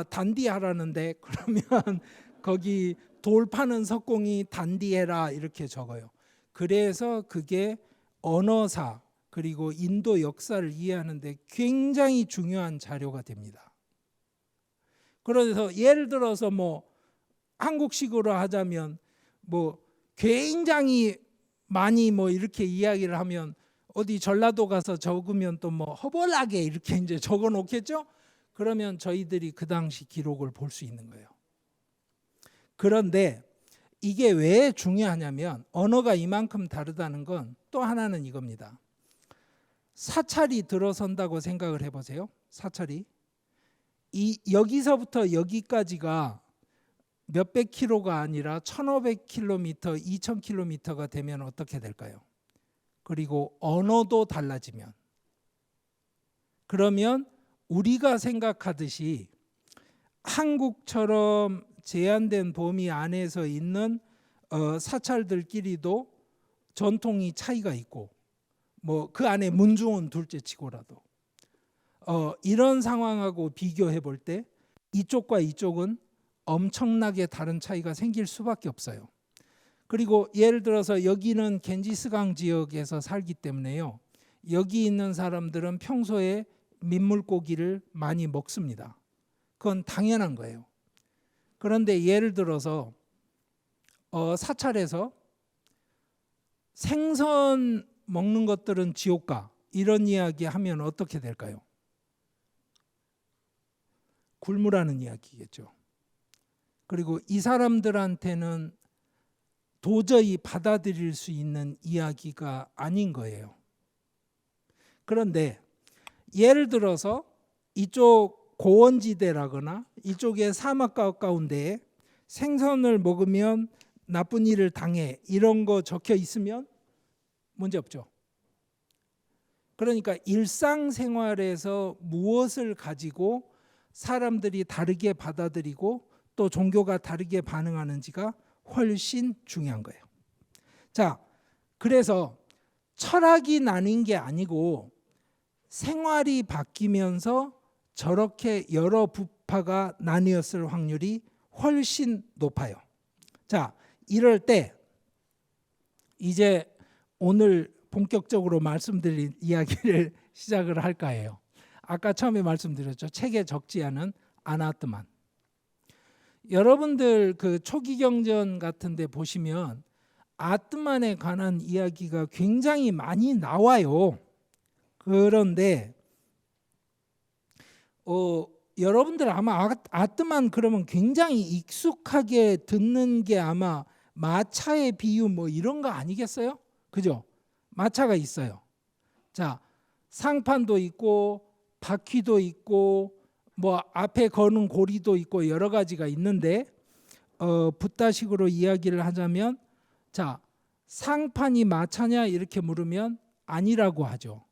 단디하라는데 그러면 거기 돌 파는 석공이 단디해라 이렇게 적어요. 그래서 그게 언어사 그리고 인도 역사를 이해하는데 굉장히 중요한 자료가 됩니다. 그래서 예를 들어서 뭐 한국식으로 하자면 뭐 굉장히 많이 뭐 이렇게 이야기를 하면 어디 전라도 가서 적으면 또 뭐 허벌나게 이렇게 이제 적어 놓겠죠? 그러면 저희들이 그 당시 기록을 볼 수 있는 거예요. 그런데 이게 왜 중요하냐면 언어가 이만큼 다르다는 건 또 하나는 이겁니다. 사찰이 들어선다고 생각을 해보세요. 사찰이 여기서부터 여기까지가 몇백 킬로가 아니라 1500km, 2000km가 되면 어떻게 될까요? 그리고 언어도 달라지면, 그러면 우리가 생각하듯이 한국처럼 제한된 범위 안에서 있는 사찰들끼리도 전통이 차이가 있고 뭐 그 안에 문중은 둘째치고라도 이런 상황하고 비교해 볼 때 이쪽과 이쪽은 엄청나게 다른 차이가 생길 수밖에 없어요. 그리고 예를 들어서 여기는 겐지스강 지역에서 살기 때문에요, 여기 있는 사람들은 평소에 민물고기를 많이 먹습니다. 그건 당연한 거예요. 그런데 예를 들어서 사찰에서 생선 먹는 것들은 지옥가 이런 이야기 하면 어떻게 될까요? 굶으라는 이야기겠죠. 그리고 이 사람들한테는 도저히 받아들일 수 있는 이야기가 아닌 거예요. 그런데 예를 들어서 이쪽 고원지대라거나 이쪽에 사막 가까운 데에 생선을 먹으면 나쁜 일을 당해 이런 거 적혀 있으면 문제 없죠. 그러니까 일상생활에서 무엇을 가지고 사람들이 다르게 받아들이고 또 종교가 다르게 반응하는지가 훨씬 중요한 거예요. 자, 그래서 철학이 나뉜 게 아니고 생활이 바뀌면서 저렇게 여러 부파가 나뉘었을 확률이 훨씬 높아요. 자, 이럴 때 이제 오늘 본격적으로 말씀드린 이야기를 시작을 할까 해요. 아까 처음에 말씀드렸죠. 책에 적지 않은 아나트만. 여러분들 그 초기경전 같은 데 보시면 아트만에 관한 이야기가 굉장히 많이 나와요. 그런데 여러분들 아마 아트만 그러면 굉장히 익숙하게 듣는 게 아마 마차의 비유 뭐 이런 거 아니겠어요? 그죠? 마차가 있어요. 자, 상판도 있고 바퀴도 있고 뭐 앞에 거는 고리도 있고 여러 가지가 있는데 붓다식으로 이야기를 하자면, 자, 상판이 마차냐 이렇게 물으면 아니라고 하죠.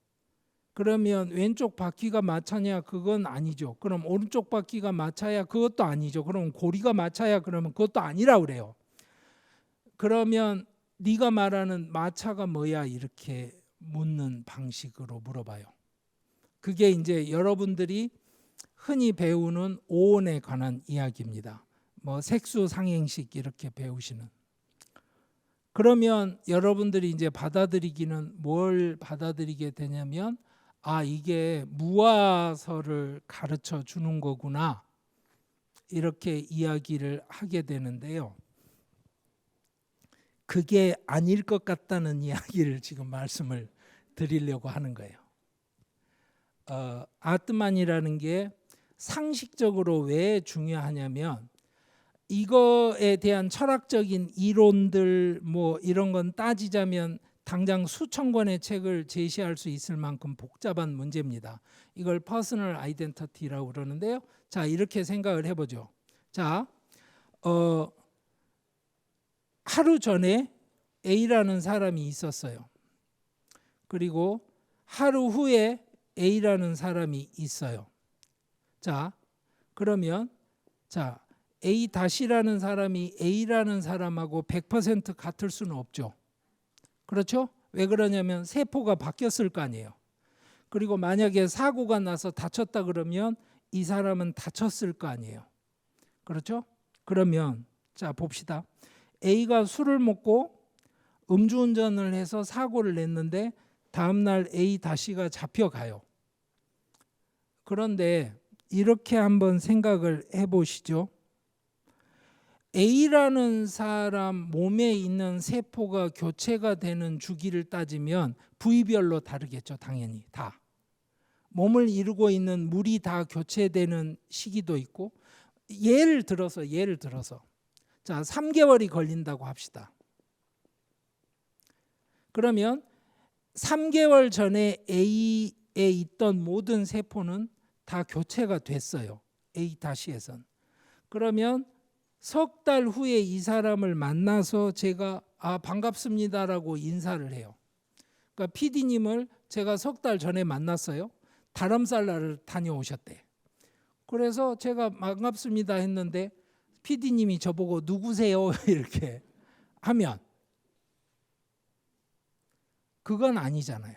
그러면 왼쪽 바퀴가 마차냐? 그건 아니죠. 그럼 오른쪽 바퀴가 마차야? 그것도 아니죠. 그럼 고리가 마차야? 그러면 그것도 아니라고 그래요. 그러면 네가 말하는 마차가 뭐야? 이렇게 묻는 방식으로 물어봐요. 그게 이제 여러분들이 흔히 배우는 오온에 관한 이야기입니다. 뭐 색수상행식 이렇게 배우시는. 그러면 여러분들이 이제 받아들이기는 뭘 받아들이게 되냐면, 이게 무화서를 가르쳐 주는 거구나 이렇게 이야기를 하게 되는데요. 그게 아닐 것 같다는 이야기를 지금 말씀을 드리려고 하는 거예요. 아트만이라는 게 상식적으로 왜 중요하냐면, 이거에 대한 철학적인 이론들 뭐 이런 건 따지자면 당장 수천 권의 책을 제시할 수 있을 만큼 복잡한 문제입니다. 이걸 퍼스널 아이덴티티라고 그러는데요. 자, 이렇게 생각을 해보죠. 자, 하루 전에 A라는 사람이 있었어요. 그리고 하루 후에 A라는 사람이 있어요. 자, 그러면 자, A-라는 사람이 A라는 사람하고 100% 같을 수는 없죠. 그렇죠? 왜 그러냐면 세포가 바뀌었을 거 아니에요. 그리고 만약에 사고가 나서 다쳤다 그러면 이 사람은 다쳤을 거 아니에요. 그렇죠? 그러면 자, 봅시다. A가 술을 먹고 음주운전을 해서 사고를 냈는데 다음날 A-가 잡혀가요. 그런데 이렇게 한번 생각을 해보시죠. A라는 사람 몸에 있는 세포가 교체가 되는 주기를 따지면 부위별로 다르겠죠. 당연히 다. 몸을 이루고 있는 물이 다 교체되는 시기도 있고, 예를 들어서 자, 3개월이 걸린다고 합시다. 그러면 3개월 전에 A에 있던 모든 세포는 다 교체가 됐어요. A-에선. 그러면 석 달 후에 이 사람을 만나서 제가 반갑습니다라고 인사를 해요. 그러니까 PD님을 제가 석 달 전에 만났어요. 다름살날을 다녀오셨대. 그래서 제가 반갑습니다 했는데 PD님이 저보고 누구세요? 이렇게 하면 그건 아니잖아요.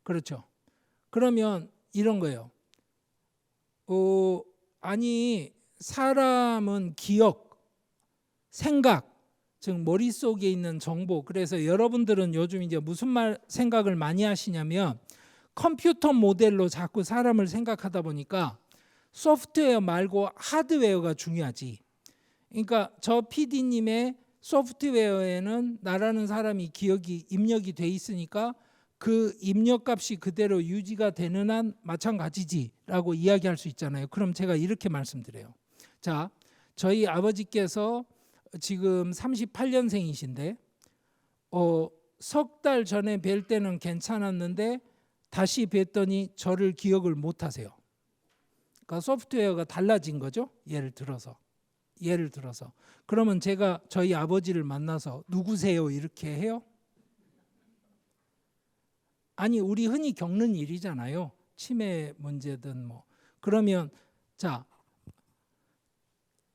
그렇죠? 그러면 이런 거예요. 아니 사람은 기억, 생각, 즉 머릿속에 있는 정보. 그래서 여러분들은 요즘 이제 무슨 생각을 많이 하시냐면 컴퓨터 모델로 자꾸 사람을 생각하다 보니까 소프트웨어 말고 하드웨어가 중요하지. 그러니까 저 PD님의 소프트웨어에는 나라는 사람이 기억이 입력이 돼 있으니까 그 입력값이 그대로 유지가 되는 한 마찬가지지라고 이야기할 수 있잖아요. 그럼 제가 이렇게 말씀드려요. 자, 저희 아버지께서 지금 38년생이신데 석 달 전에 뵐 때는 괜찮았는데 다시 뵀더니 저를 기억을 못 하세요. 그러니까 소프트웨어가 달라진 거죠. 예를 들어서 그러면 제가 저희 아버지를 만나서 누구세요? 이렇게 해요? 아니, 우리 흔히 겪는 일이잖아요. 치매 문제든 뭐. 그러면 자,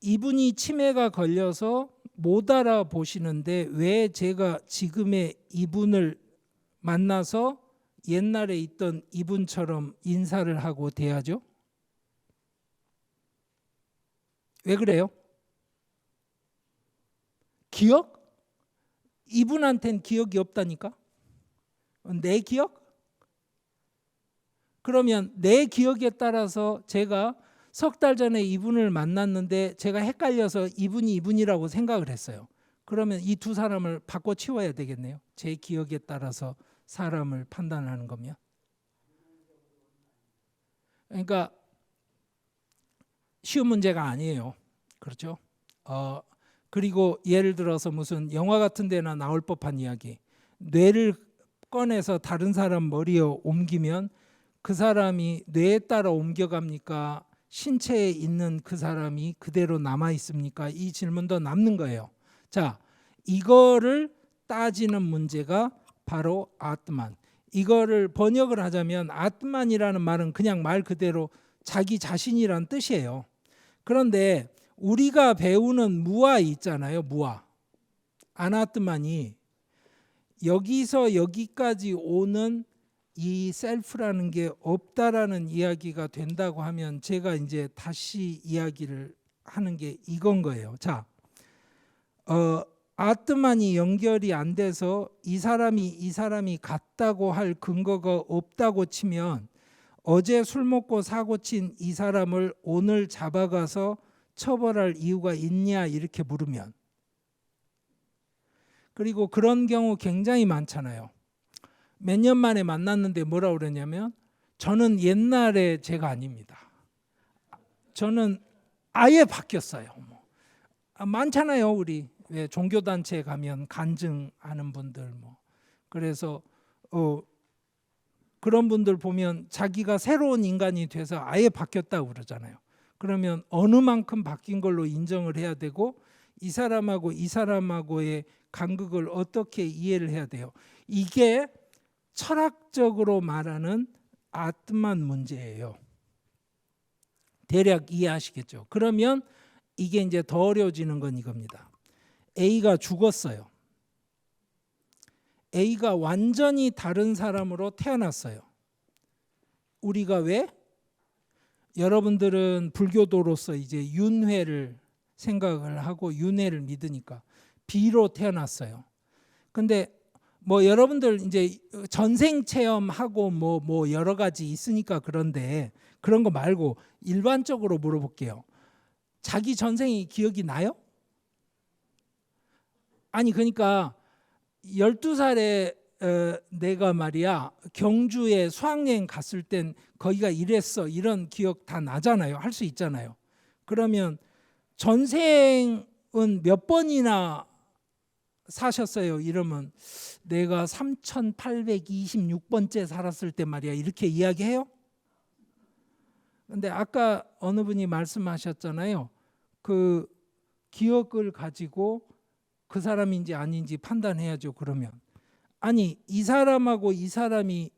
이분이 치매가 걸려서 못 알아보시는데 왜 제가 지금의 이분을 만나서 옛날에 있던 이분처럼 인사를 하고 대하죠? 왜 그래요? 기억? 이분한테는 기억이 없다니까? 내 기억? 그러면 내 기억에 따라서 제가 석 달 전에 이분을 만났는데 제가 헷갈려서 이분이 이분이라고 생각을 했어요. 그러면 이 두 사람을 바꿔 치워야 되겠네요. 제 기억에 따라서 사람을 판단하는 거면. 그러니까 쉬운 문제가 아니에요. 그렇죠? 그리고 예를 들어서 무슨 영화 같은 데나 나올 법한 이야기. 뇌를 꺼내서 다른 사람 머리에 옮기면 그 사람이 뇌에 따라 옮겨갑니까? 신체에 있는 그 사람이 그대로 남아 있습니까? 이 질문도 남는 거예요. 자, 이거를 따지는 문제가 바로 아트만. 이거를 번역을 하자면 아트만이라는 말은 그냥 말 그대로 자기 자신이란 뜻이에요. 그런데 우리가 배우는 무아 있잖아요. 무아. 아나트만이 여기서 여기까지 오는 이 셀프라는 게 없다라는 이야기가 된다고 하면 제가 이제 다시 이야기를 하는 게 이건 거예요. 자, 아트만이 연결이 안 돼서 이 사람이 같다고 할 근거가 없다고 치면 어제 술 먹고 사고 친 이 사람을 오늘 잡아가서 처벌할 이유가 있냐 이렇게 물으면, 그리고 그런 경우 굉장히 많잖아요. 몇 년 만에 만났는데 뭐라고 그러냐면 저는 옛날에 제가 아닙니다. 저는 아예 바뀌었어요. 많잖아요. 우리 왜 종교단체에 가면 간증하는 분들 뭐 그래서 그런 분들 보면 자기가 새로운 인간이 돼서 아예 바뀌었다고 그러잖아요. 그러면 어느 만큼 바뀐 걸로 인정을 해야 되고 이 사람하고 이 사람하고의 간극을 어떻게 이해를 해야 돼요. 이게 철학적으로 말하는 아트만 문제예요. 대략 이해하시겠죠? 그러면 이게 이제 더 어려워지는 건 이겁니다. A가 죽었어요. A가 완전히 다른 사람으로 태어났어요. 우리가 왜? 여러분들은 불교도로서 이제 윤회를 생각을 하고 윤회를 믿으니까 B로 태어났어요. 근데 뭐 여러분들 이제 전생 체험하고 뭐 여러 가지 있으니까 그런데 그런 거 말고 일반적으로 물어볼게요. 자기 전생이 기억이 나요? 아니 그러니까 12살에 내가 말이야 경주에 수학여행 갔을 땐 거기가 이랬어 이런 기억 다 나잖아요. 할 수 있잖아요. 그러면 전생은 몇 번이나 사셨어요? 이러면 내가 3826번째 살았을 때 말이야 이렇게 이야기해요? 근데 아까 어느 분이 말씀하셨잖아요. 그 기억을 가지고 그 사람인지 아닌지 판단해야죠. 그러면 아니 이 사람하고 이 사람이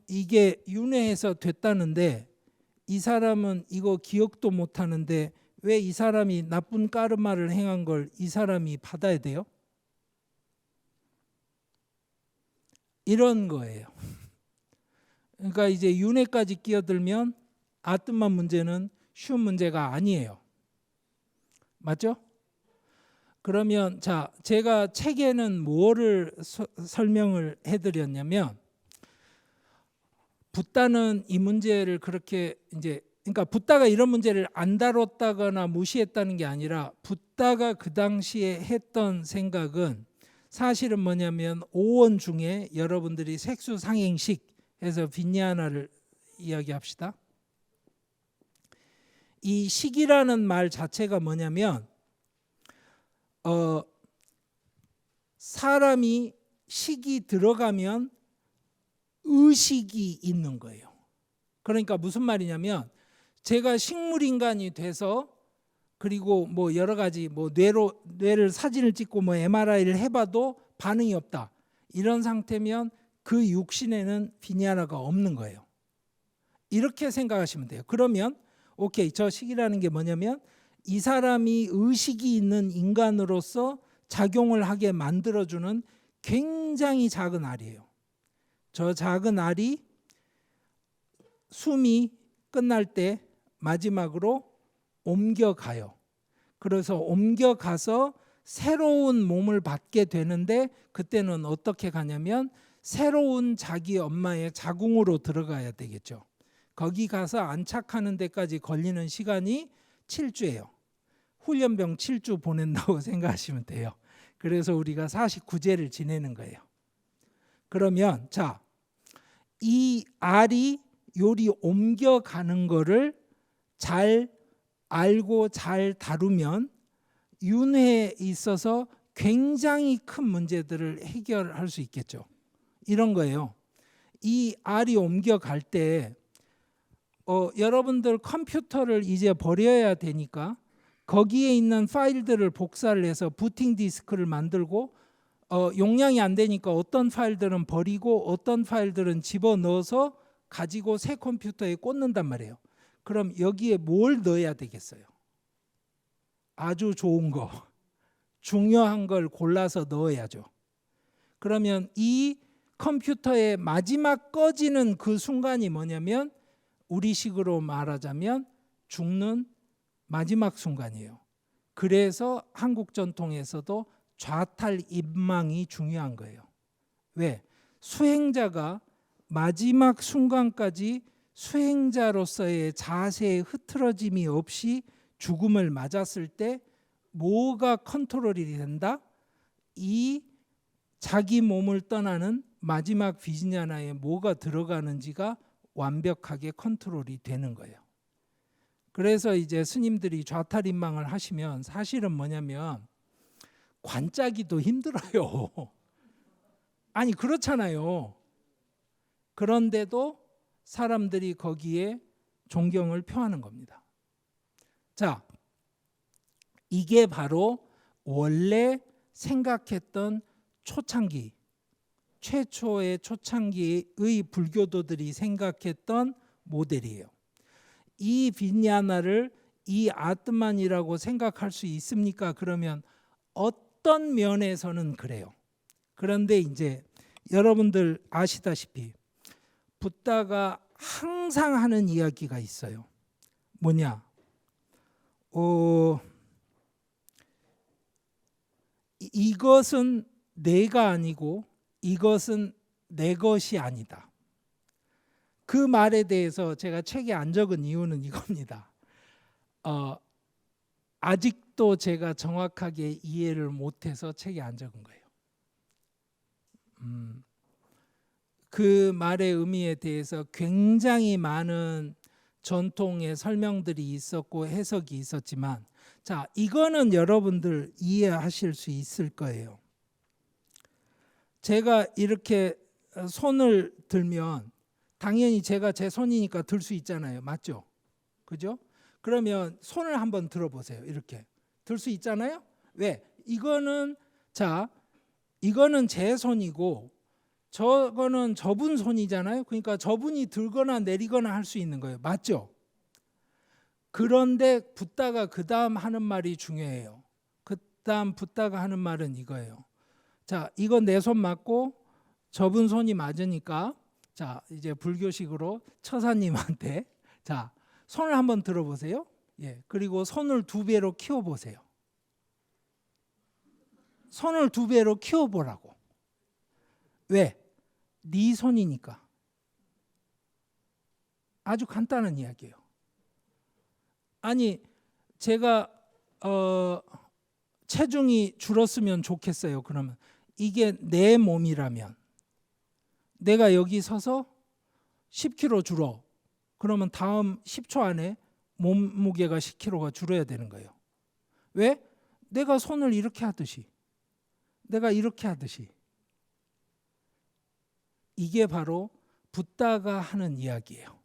이게 윤회해서 됐다는데 이 사람은 이거 기억도 못하는데 왜 이 사람이 나쁜 까르마를 행한 걸 이 사람이 받아야 돼요? 이런 거예요. 그러니까 이제 윤회까지 끼어들면 아뜨만 문제는 쉬운 문제가 아니에요. 맞죠? 그러면 자, 제가 책에는 뭐를 설명을 해드렸냐면 붓다는 이 문제를 그렇게 이제 그러니까 붓다가 이런 문제를 안 다뤘다거나 무시했다는 게 아니라 붓다가 그 당시에 했던 생각은 사실은 뭐냐면 오원 중에 여러분들이 색수상행식에서 빈야나를 이야기합시다. 이 식이라는 말 자체가 뭐냐면 사람이 식이 들어가면 의식이 있는 거예요. 그러니까 무슨 말이냐면 제가 식물인간이 돼서 그리고 뭐 여러 가지 뭐 뇌를 사진을 찍고 뭐 MRI를 해봐도 반응이 없다. 이런 상태면 그 육신에는 비니아라가 없는 거예요. 이렇게 생각하시면 돼요. 그러면 오케이, 저 식이라는 게 뭐냐면 이 사람이 의식이 있는 인간으로서 작용을 하게 만들어주는 굉장히 작은 알이에요. 저 작은 알이 숨이 끝날 때 마지막으로 옮겨가요. 그래서 옮겨가서 새로운 몸을 받게 되는데 그때는 어떻게 가냐면 새로운 자기 엄마의 자궁으로 들어가야 되겠죠. 거기 가서 안착하는 데까지 걸리는 시간이 7주예요. 훈련병 7주 보낸다고 생각하시면 돼요. 그래서 우리가 49제를 지내는 거예요. 그러면 자, 이 알이 요리 옮겨가는 거를 잘 알고 잘 다루면 윤회에 있어서 굉장히 큰 문제들을 해결할 수 있겠죠. 이런 거예요. 이 알이 옮겨갈 때 여러분들 컴퓨터를 이제 버려야 되니까 거기에 있는 파일들을 복사를 해서 부팅 디스크를 만들고 용량이 안 되니까 어떤 파일들은 버리고 어떤 파일들은 집어넣어서 가지고 새 컴퓨터에 꽂는단 말이에요. 그럼 여기에 뭘 넣어야 되겠어요? 아주 좋은 거, 중요한 걸 골라서 넣어야죠. 그러면 이 컴퓨터의 마지막 꺼지는 그 순간이 뭐냐면 우리식으로 말하자면 죽는 마지막 순간이에요. 그래서 한국 전통에서도 좌탈 입망이 중요한 거예요. 왜? 수행자가 마지막 순간까지 수행자로서의 자세에 흐트러짐이 없이 죽음을 맞았을 때 뭐가 컨트롤이 된다? 이 자기 몸을 떠나는 마지막 비즈냐나에 뭐가 들어가는지가 완벽하게 컨트롤이 되는 거예요. 그래서 이제 스님들이 좌탈인망을 하시면 사실은 뭐냐면 관짜기도 힘들어요. 아니 그렇잖아요. 그런데도 사람들이 거기에 존경을 표하는 겁니다. 자, 이게 바로 원래 생각했던 초창기, 최초의 초창기의 불교도들이 생각했던 모델이에요. 이 빈야나를 이 아트만이라고 생각할 수 있습니까? 그러면 어떤 면에서는 그래요. 그런데 이제 여러분들 아시다시피 붓다가 항상 하는 이야기가 있어요. 뭐냐? 이것은 내가 아니고 이것은 내 것이 아니다. 그 말에 대해서 제가 책에 안 적은 이유는 이겁니다. 아직도 제가 정확하게 이해를 못해서 책에 안 적은 거예요. 그 말의 의미에 대해서 굉장히 많은 전통의 설명들이 있었고 해석이 있었지만, 자, 이거는 여러분들 이해하실 수 있을 거예요. 제가 이렇게 손을 들면 당연히 제가 제 손이니까 들 수 있잖아요. 맞죠? 그죠? 그러면 손을 한번 들어보세요. 이렇게 들 수 있잖아요. 왜? 이거는 제 손이고 저거는 저분 손이잖아요. 그러니까 저분이 들거나 내리거나 할 수 있는 거예요. 맞죠? 그런데 붓다가 그 다음 하는 말이 중요해요. 그 다음 붓다가 하는 말은 이거예요. 자, 이건 내 손 맞고 저분 손이 맞으니까, 자, 이제 불교식으로 처사님한테, 자, 손을 한번 들어보세요. 예, 그리고 손을 2배로 키워보세요. 손을 2배로 키워보라고. 왜? 네 손이니까. 아주 간단한 이야기예요. 아니, 제가 체중이 줄었으면 좋겠어요. 그러면 이게 내 몸이라면 내가 여기 서서 10kg 줄어. 그러면 다음 10초 안에 몸무게가 10kg가 줄어야 되는 거예요. 왜? 내가 손을 이렇게 하듯이, 내가 이렇게 하듯이. 이게 바로 붓다가 하는 이야기예요.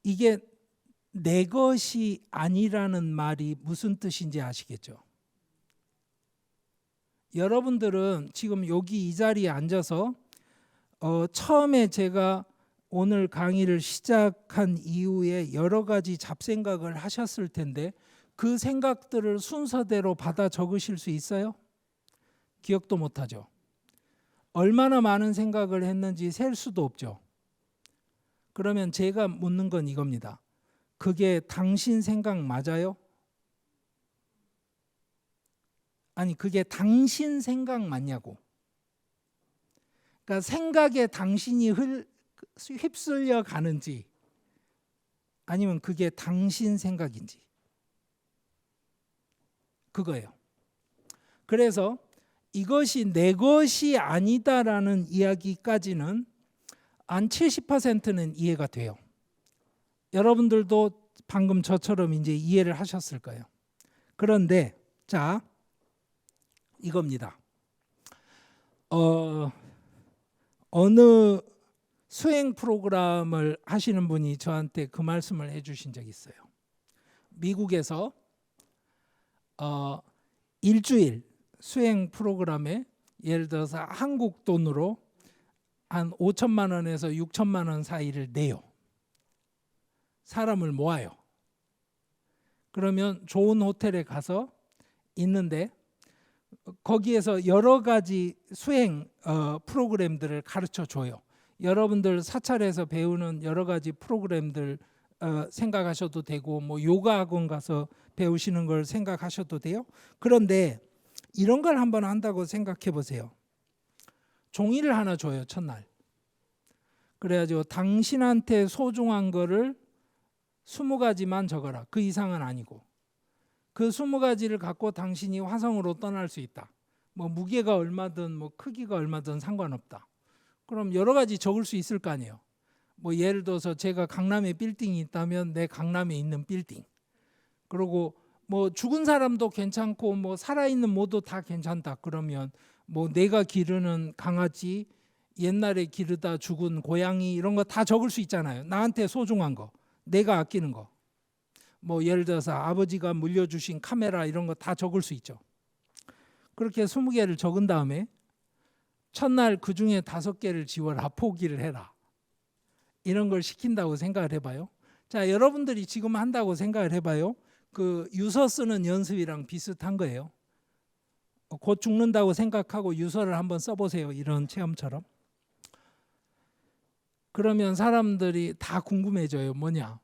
이게 내 것이 아니라는 말이 무슨 뜻인지 아시겠죠? 여러분들은 지금 여기 이 자리에 앉아서 처음에 제가 오늘 강의를 시작한 이후에 여러 가지 잡생각을 하셨을 텐데 그 생각들을 순서대로 받아 적으실 수 있어요? 기억도 못하죠. 얼마나 많은 생각을 했는지 셀 수도 없죠. 그러면 제가 묻는 건 이겁니다. 그게 당신 생각 맞아요? 아니, 그게 당신 생각 맞냐고. 그러니까 생각에 당신이 휩쓸려 가는지 아니면 그게 당신 생각인지, 그거예요. 그래서 이것이 내 것이 아니다라는 이야기까지는 한 70%는 이해가 돼요. 여러분들도 방금 저처럼 이제 이해를 하셨을 거예요. 그런데 자, 이겁니다. 어느 수행 프로그램을 하시는 분이 저한테 그 말씀을 해주신 적이 있어요. 미국에서 일주일 수행 프로그램에 예를 들어서 한국 돈으로 한 5천만 원에서 6천만 원 사이를 내요. 사람을 모아요. 그러면 좋은 호텔에 가서 있는데 거기에서 여러 가지 수행 프로그램들을 가르쳐 줘요. 여러분들 사찰에서 배우는 여러 가지 프로그램들 생각하셔도 되고, 뭐 요가 학원 가서 배우시는 걸 생각하셔도 돼요. 그런데 이런 걸 한번 한다고 생각해 보세요. 종이를 하나 줘요, 첫날. 그래가지고 당신한테 소중한 거를 20가지만 적어라. 그 이상은 아니고. 그 20가지를 갖고 당신이 화성으로 떠날 수 있다. 뭐 무게가 얼마든 뭐 크기가 얼마든 상관없다. 그럼 여러 가지 적을 수 있을 거 아니에요. 뭐 예를 들어서 제가 강남에 빌딩이 있다면 내 강남에 있는 빌딩. 그리고 뭐 죽은 사람도 괜찮고 뭐 살아있는 모두 다 괜찮다. 그러면 뭐 내가 기르는 강아지, 옛날에 기르다 죽은 고양이 이런 거 다 적을 수 있잖아요. 나한테 소중한 거, 내가 아끼는 거. 뭐 예를 들어서 아버지가 물려주신 카메라 이런 거 다 적을 수 있죠. 그렇게 20개를 적은 다음에 첫날 그 중에 5개를 지워라, 포기를 해라. 이런 걸 시킨다고 생각을 해봐요. 자, 여러분들이 지금 한다고 생각을 해봐요. 그 유서 쓰는 연습이랑 비슷한 거예요. 곧 죽는다고 생각하고 유서를 한번 써보세요. 이런 체험처럼. 그러면 사람들이 다 궁금해져요. 뭐냐?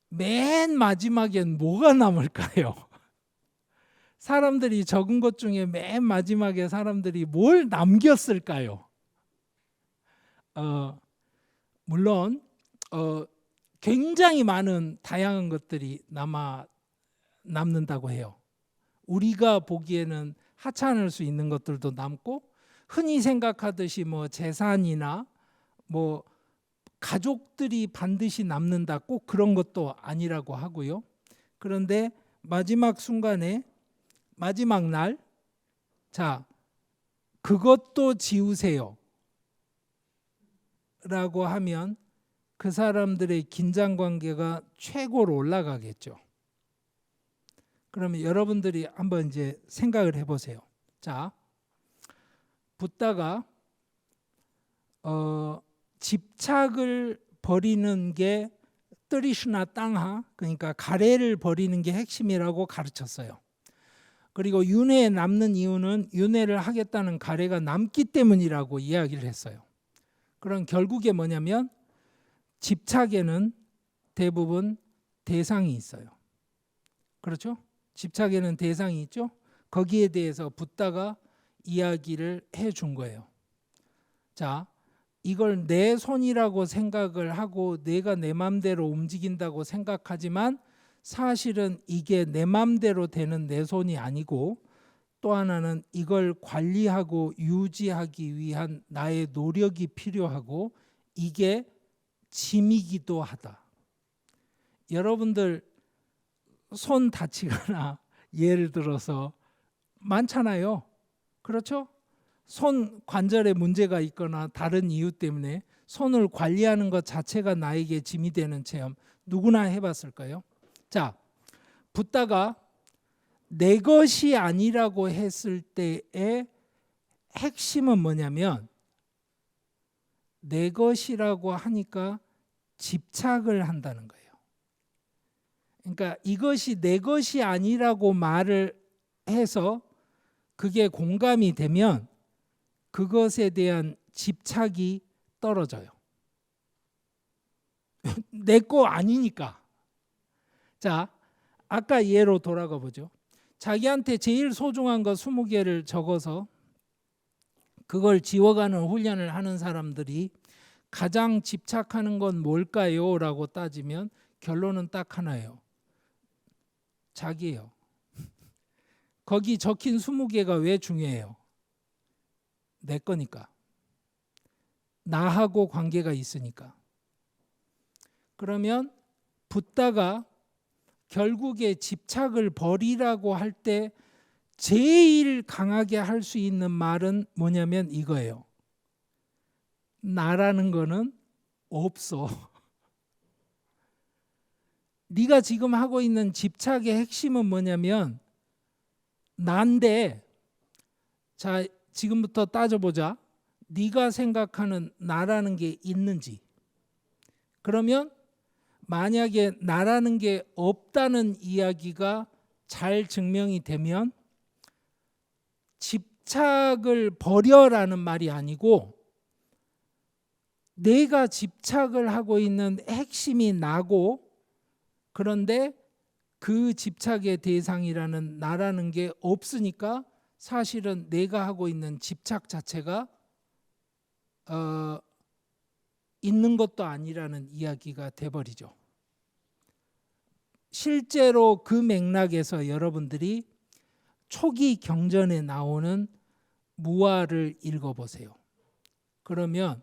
맨 마지막엔 뭐가 남을까요? 사람들이 적은 것 중에 맨 마지막에 사람들이 뭘 남겼을까요? 물론 굉장히 많은 다양한 것들이 남는다고 해요. 우리가 보기에는 하찮을 수 있는 것들도 남고, 흔히 생각하듯이 뭐 재산이나 뭐 가족들이 반드시 남는다, 꼭 그런 것도 아니라고 하고요. 그런데 마지막 순간에, 마지막 날, 자, 그것도 지우세요 라고 하면 그 사람들의 긴장 관계가 최고로 올라가겠죠. 그러면 여러분들이 한번 이제 생각을 해보세요. 자, 붓다가 집착을 버리는 게 뜨리슈나 땅하, 그러니까 가래를 버리는 게 핵심이라고 가르쳤어요. 그리고 윤회에 남는 이유는 윤회를 하겠다는 가래가 남기 때문이라고 이야기를 했어요. 그럼 결국에 뭐냐면 집착에는 대부분 대상이 있어요. 그렇죠? 집착에는 대상이 있죠. 거기에 대해서 붓다가 이야기를 해준 거예요. 자, 이걸 내 손이라고 생각을 하고 내가 내 맘대로 움직인다고 생각하지만 사실은 이게 내 맘대로 되는 내 손이 아니고, 또 하나는 이걸 관리하고 유지하기 위한 나의 노력이 필요하고, 이게 짐이기도 하다. 여러분들 손 다치거나 예를 들어서 많잖아요. 그렇죠? 손 관절에 문제가 있거나 다른 이유 때문에 손을 관리하는 것 자체가 나에게 짐이 되는 체험, 누구나 해봤을까요? 자, 붓다가 내 것이 아니라고 했을 때의 핵심은 뭐냐면, 내 것이라고 하니까 집착을 한다는 거예요. 그러니까 이것이 내 것이 아니라고 말을 해서 그게 공감이 되면 그것에 대한 집착이 떨어져요. 내 거 아니니까. 자, 아까 예로 돌아가 보죠. 자기한테 제일 소중한 거 20개를 적어서 그걸 지워가는 훈련을 하는 사람들이 가장 집착하는 건 뭘까요? 라고 따지면 결론은 딱 하나예요. 자기예요. 거기 적힌 20개가 왜 중요해요? 내 거니까. 나하고 관계가 있으니까. 그러면 붓다가 결국에 집착을 버리라고 할 때 제일 강하게 할 수 있는 말은 뭐냐면 이거예요. 나라는 거는 없어. 네가 지금 하고 있는 집착의 핵심은 뭐냐면 난데, 자, 지금부터 따져보자. 네가 생각하는 나라는 게 있는지. 그러면 만약에 나라는 게 없다는 이야기가 잘 증명이 되면 집착을 버려라는 말이 아니고, 내가 집착을 하고 있는 핵심이 나고, 그런데 그 집착의 대상이라는 나라는 게 없으니까 사실은 내가 하고 있는 집착 자체가 있는 것도 아니라는 이야기가 돼버리죠. 실제로 그 맥락에서 여러분들이 초기 경전에 나오는 무화를 읽어보세요. 그러면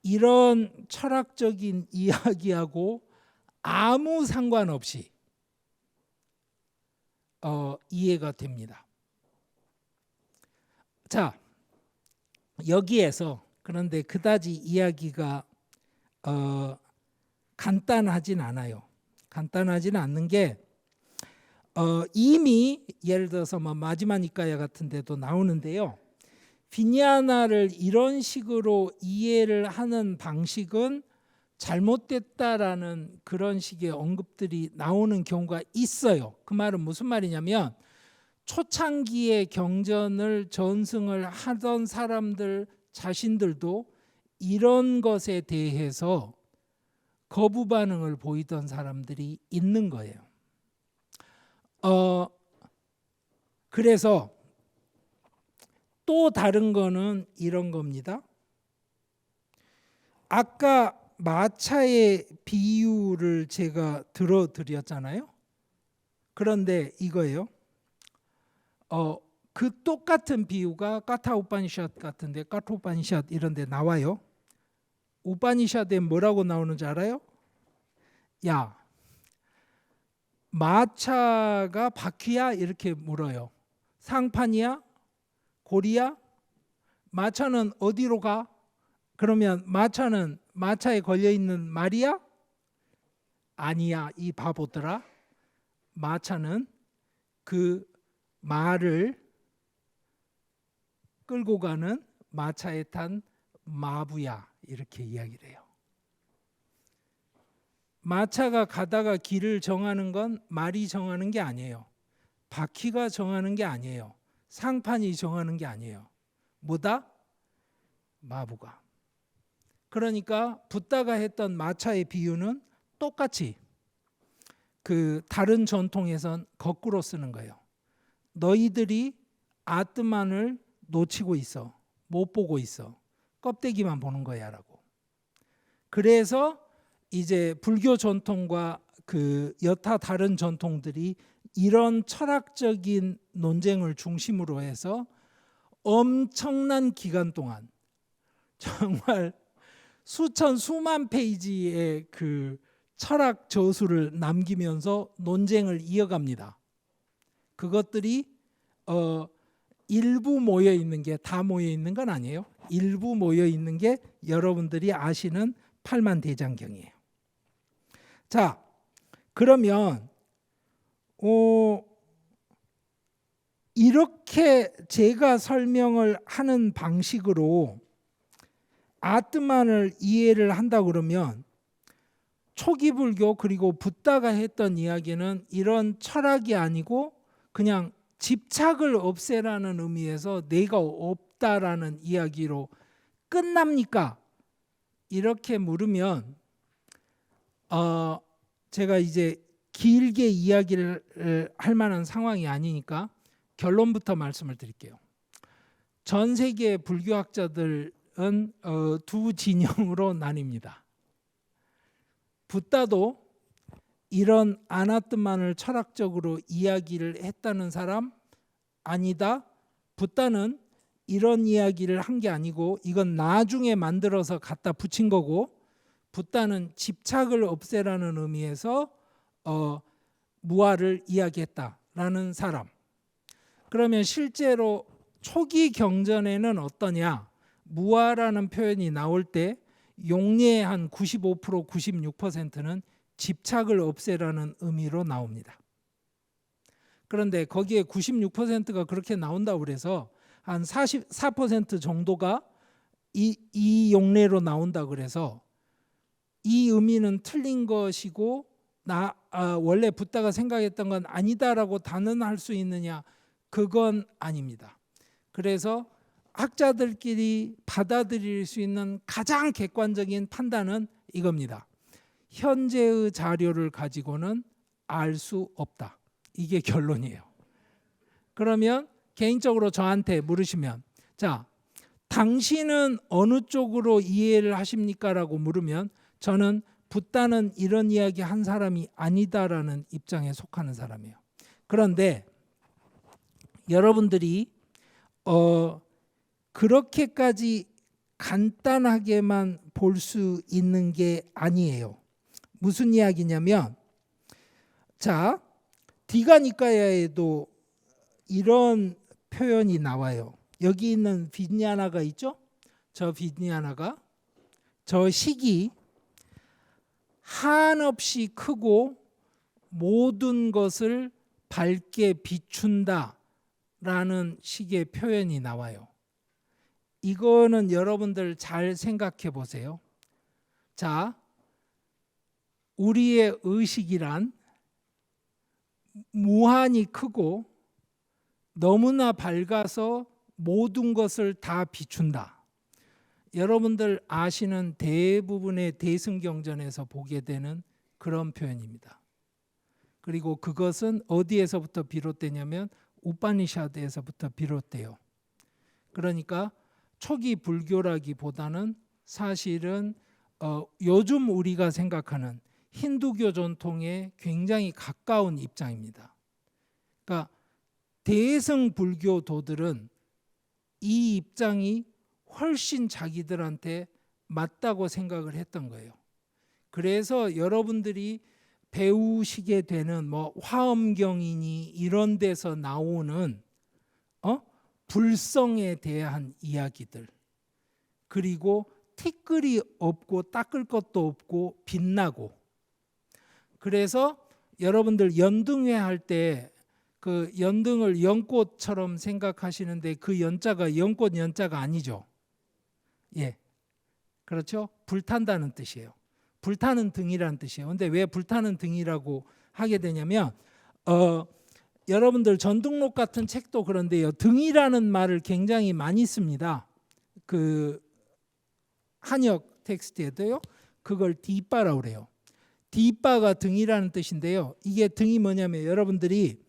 이런 철학적인 이야기하고 아무 상관없이 이해가 됩니다. 자, 여기에서 그런데 그다지 이야기가 간단하진 않아요. 간단하지는 않는 게 이미 예를 들어서 뭐 마지막 니까야 같은 데도 나오는데요. 비냐나를 이런 식으로 이해를 하는 방식은 잘못됐다라는 그런 식의 언급들이 나오는 경우가 있어요. 그 말은 무슨 말이냐면 초창기에 경전을 전승을 하던 사람들 자신들도 이런 것에 대해서 거부 반응을 보이던 사람들이 있는 거예요. 그래서 또 다른 거는 이런 겁니다. 아까 마차의 비유를 제가 들어드렸잖아요. 그런데 이거예요. 그 똑같은 비유가 까타 우파니샷 같은데, 까타 우파니샷 이런 데 나와요. 우파니샷에 뭐라고 나오는지 알아요? 야, 마차가 바퀴야? 이렇게 물어요. 상판이야? 고리야? 마차는 어디로 가? 그러면 마차는 마차에 걸려있는 말이야? 아니야, 이 바보들아. 마차는 그 말을 끌고 가는 마차에 탄 마부야, 이렇게 이야기를 해요. 마차가 가다가 길을 정하는 건 말이 정하는 게 아니에요. 바퀴가 정하는 게 아니에요. 상판이 정하는 게 아니에요. 뭐다? 마부가. 그러니까 붓다가 했던 마차의 비유는 똑같이 그 다른 전통에선 거꾸로 쓰는 거예요. 너희들이 아트만을 놓치고 있어. 못 보고 있어. 껍데기만 보는 거야 라고. 그래서 이제 불교 전통과 그 여타 다른 전통들이 이런 철학적인 논쟁을 중심으로 해서 엄청난 기간 동안 정말 수만 페이지의 그 철학 저수를 남기면서 논쟁을 이어갑니다. 그것들이 일부 모여 있는 게 다 모여 있는 건 아니에요. 일부 모여 있는 게 여러분들이 아시는 팔만대장경이에요. 자, 그러면 이렇게 제가 설명을 하는 방식으로 아트만을 이해를 한다 그러면 초기 불교 그리고 붓다가 했던 이야기는 이런 철학이 아니고 그냥 집착을 없애라는 의미에서 내가 없다라는 이야기로 끝납니까? 이렇게 물으면 제가 이제 길게 이야기를 할 만한 상황이 아니니까 결론부터 말씀을 드릴게요. 전 세계 불교학자들은 두 진영으로 나뉩니다. 붓다도 이런 아나뜨만을 철학적으로 이야기를 했다는 사람, 아니다. 붓다는 이런 이야기를 한 게 아니고 이건 나중에 만들어서 갖다 붙인 거고, 붓다는 집착을 없애라는 의미에서 무아를 이야기했다라는 사람. 그러면 실제로 초기 경전에는 어떠냐? 무아라는 표현이 나올 때 용례의 한 95%, 96%는 집착을 없애라는 의미로 나옵니다. 그런데 거기에 96%가 그렇게 나온다고 그래서 한 44% 정도가 이 용례로 나온다고 그래서 이 의미는 틀린 것이고 원래 붓다가 생각했던 건 아니다라고 단언할 수 있느냐? 그건 아닙니다. 그래서 학자들끼리 받아들일 수 있는 가장 객관적인 판단은 이겁니다. 현재의 자료를 가지고는 알 수 없다. 이게 결론이에요. 그러면 개인적으로 저한테 물으시면, 자, 당신은 어느 쪽으로 이해를 하십니까? 라고 물으면 저는 붓다는 이런 이야기 한 사람이 아니다라는 입장에 속하는 사람이에요. 그런데 여러분들이 그렇게까지 간단하게만 볼 수 있는 게 아니에요. 무슨 이야기냐면, 자, 디가니까야에도 이런 표현이 나와요. 여기 있는 빈야나가 있죠? 저 빈야나가 저 식이 한없이 크고 모든 것을 밝게 비춘다 라는 식의 표현이 나와요. 이거는 여러분들 잘 생각해 보세요. 자, 우리의 의식이란 무한히 크고 너무나 밝아서 모든 것을 다 비춘다. 여러분들 아시는 대부분의 대승경전에서 보게 되는 그런 표현입니다. 그리고 그것은 어디에서부터 비롯되냐면 우파니샤드에서부터 비롯돼요. 그러니까 초기 불교라기보다는 사실은 요즘 우리가 생각하는 힌두교 전통에 굉장히 가까운 입장입니다. 그러니까 대승 불교도들은 이 입장이 훨씬 자기들한테 맞다고 생각을 했던 거예요. 그래서 여러분들이 배우시게 되는 뭐 화엄경이니 이런 데서 나오는 불성에 대한 이야기들, 그리고 티끌이 없고 닦을 것도 없고 빛나고, 그래서 여러분들 연등회 할 때 그 연등을 연꽃처럼 생각하시는데 그 연자가 연꽃 연자가 아니죠. 예, 그렇죠. 불탄다는 뜻이에요. 불타는 등이라는 뜻이에요. 근데 왜 불타는 등이라고 하게 되냐면 여러분들 전등록 같은 책도 그런데요. 등이라는 말을 굉장히 많이 씁니다. 그 한역 텍스트에도요. 그걸 디빠라고 그래요. 디빠가 등이라는 뜻인데요. 이게 등이 뭐냐면 여러분들이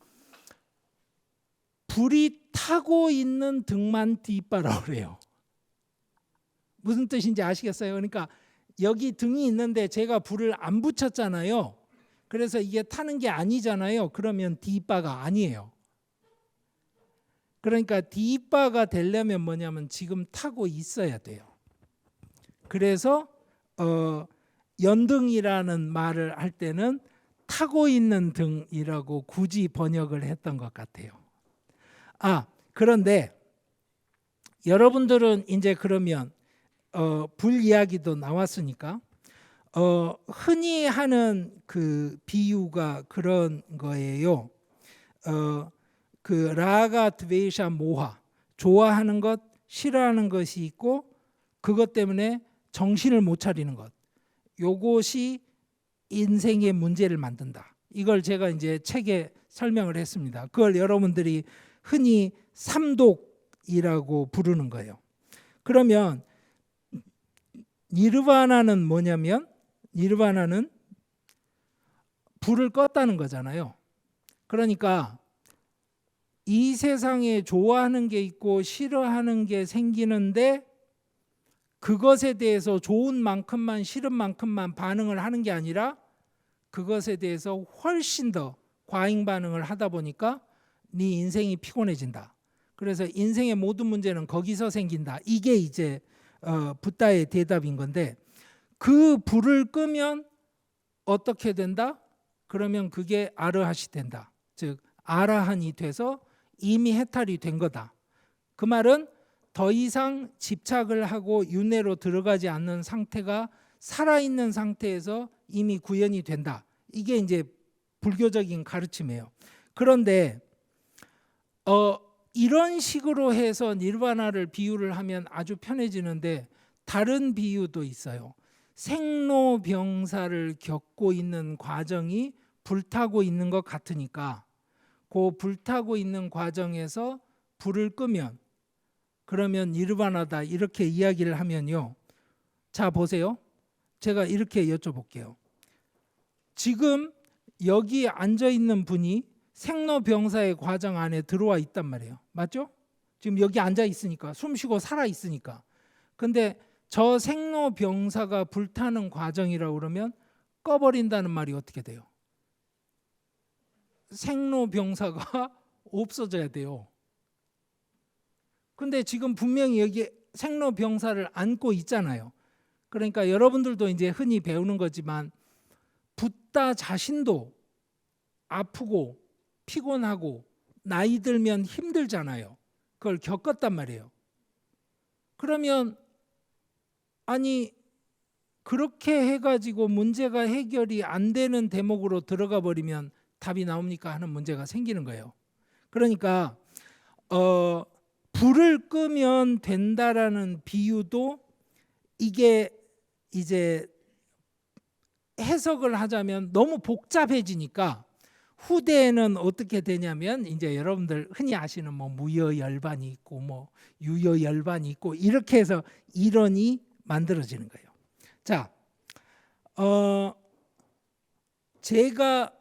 불이 타고 있는 등만 디빠라고 그래요. 무슨 뜻인지 아시겠어요? 그러니까 여기 등이 있는데 제가 불을 안 붙였잖아요. 그래서 이게 타는 게 아니잖아요. 그러면 디빠가 아니에요. 그러니까 디빠가 되려면 뭐냐면 지금 타고 있어야 돼요. 그래서 연등이라는 말을 할 때는 타고 있는 등이라고 굳이 번역을 했던 것 같아요. 그런데 여러분들은 이제 그러면 불 이야기도 나왔으니까 흔히 하는 그 비유가 그런 거예요. 그 라가 드베이샤 모하, 좋아하는 것, 싫어하는 것이 있고 그것 때문에 정신을 못 차리는 것. 요것이 인생의 문제를 만든다. 이걸 제가 이제 책에 설명을 했습니다. 그걸 여러분들이 흔히 삼독이라고 부르는 거예요. 그러면 니르바나는 뭐냐면 니르바나는 불을 껐다는 거잖아요. 그러니까 이 세상에 좋아하는 게 있고 싫어하는 게 생기는데 그것에 대해서 좋은 만큼만 싫은 만큼만 반응을 하는 게 아니라 그것에 대해서 훨씬 더 과잉 반응을 하다 보니까 네 인생이 피곤해진다. 그래서 인생의 모든 문제는 거기서 생긴다. 이게 이제 붓다의 대답인 건데 그 불을 끄면 어떻게 된다? 그러면 그게 아르핫이 된다. 즉 아라한이 돼서 이미 해탈이 된 거다. 그 말은 더 이상 집착을 하고 윤회로 들어가지 않는 상태가 살아있는 상태에서 이미 구현이 된다. 이게 이제 불교적인 가르침이에요. 그런데 이런 식으로 해서 니르바나를 비유를 하면 아주 편해지는데 다른 비유도 있어요. 생로병사를 겪고 있는 과정이 불타고 있는 것 같으니까 그 불타고 있는 과정에서 불을 끄면 그러면 니르바나다 이렇게 이야기를 하면요. 자 보세요. 제가 이렇게 여쭤볼게요. 지금 여기 앉아있는 분이 생로병사의 과정 안에 들어와 있단 말이에요. 맞죠? 지금 여기 앉아 있으니까 숨 쉬고 살아 있으니까. 근데 저 생로병사가 불타는 과정이라고 그러면 꺼버린다는 말이 어떻게 돼요? 생로병사가 없어져야 돼요. 근데 지금 분명히 여기 생로병사를 안고 있잖아요. 그러니까 여러분들도 이제 흔히 배우는 거지만 붓다 자신도 아프고 피곤하고 나이 들면 힘들잖아요. 그걸 겪었단 말이에요. 그러면 아니 그렇게 해가지고 문제가 해결이 안 되는 대목으로 들어가 버리면 답이 나옵니까 하는 문제가 생기는 거예요. 그러니까 불을 끄면 된다라는 비유도 이게 이제 해석을 하자면 너무 복잡해지니까 후대에는 어떻게 되냐면 이제 여러분들 흔히 아시는 뭐 무여열반이 있고 뭐 유여열반이 있고 이렇게 해서 이론이 만들어지는 거예요. 자, 제가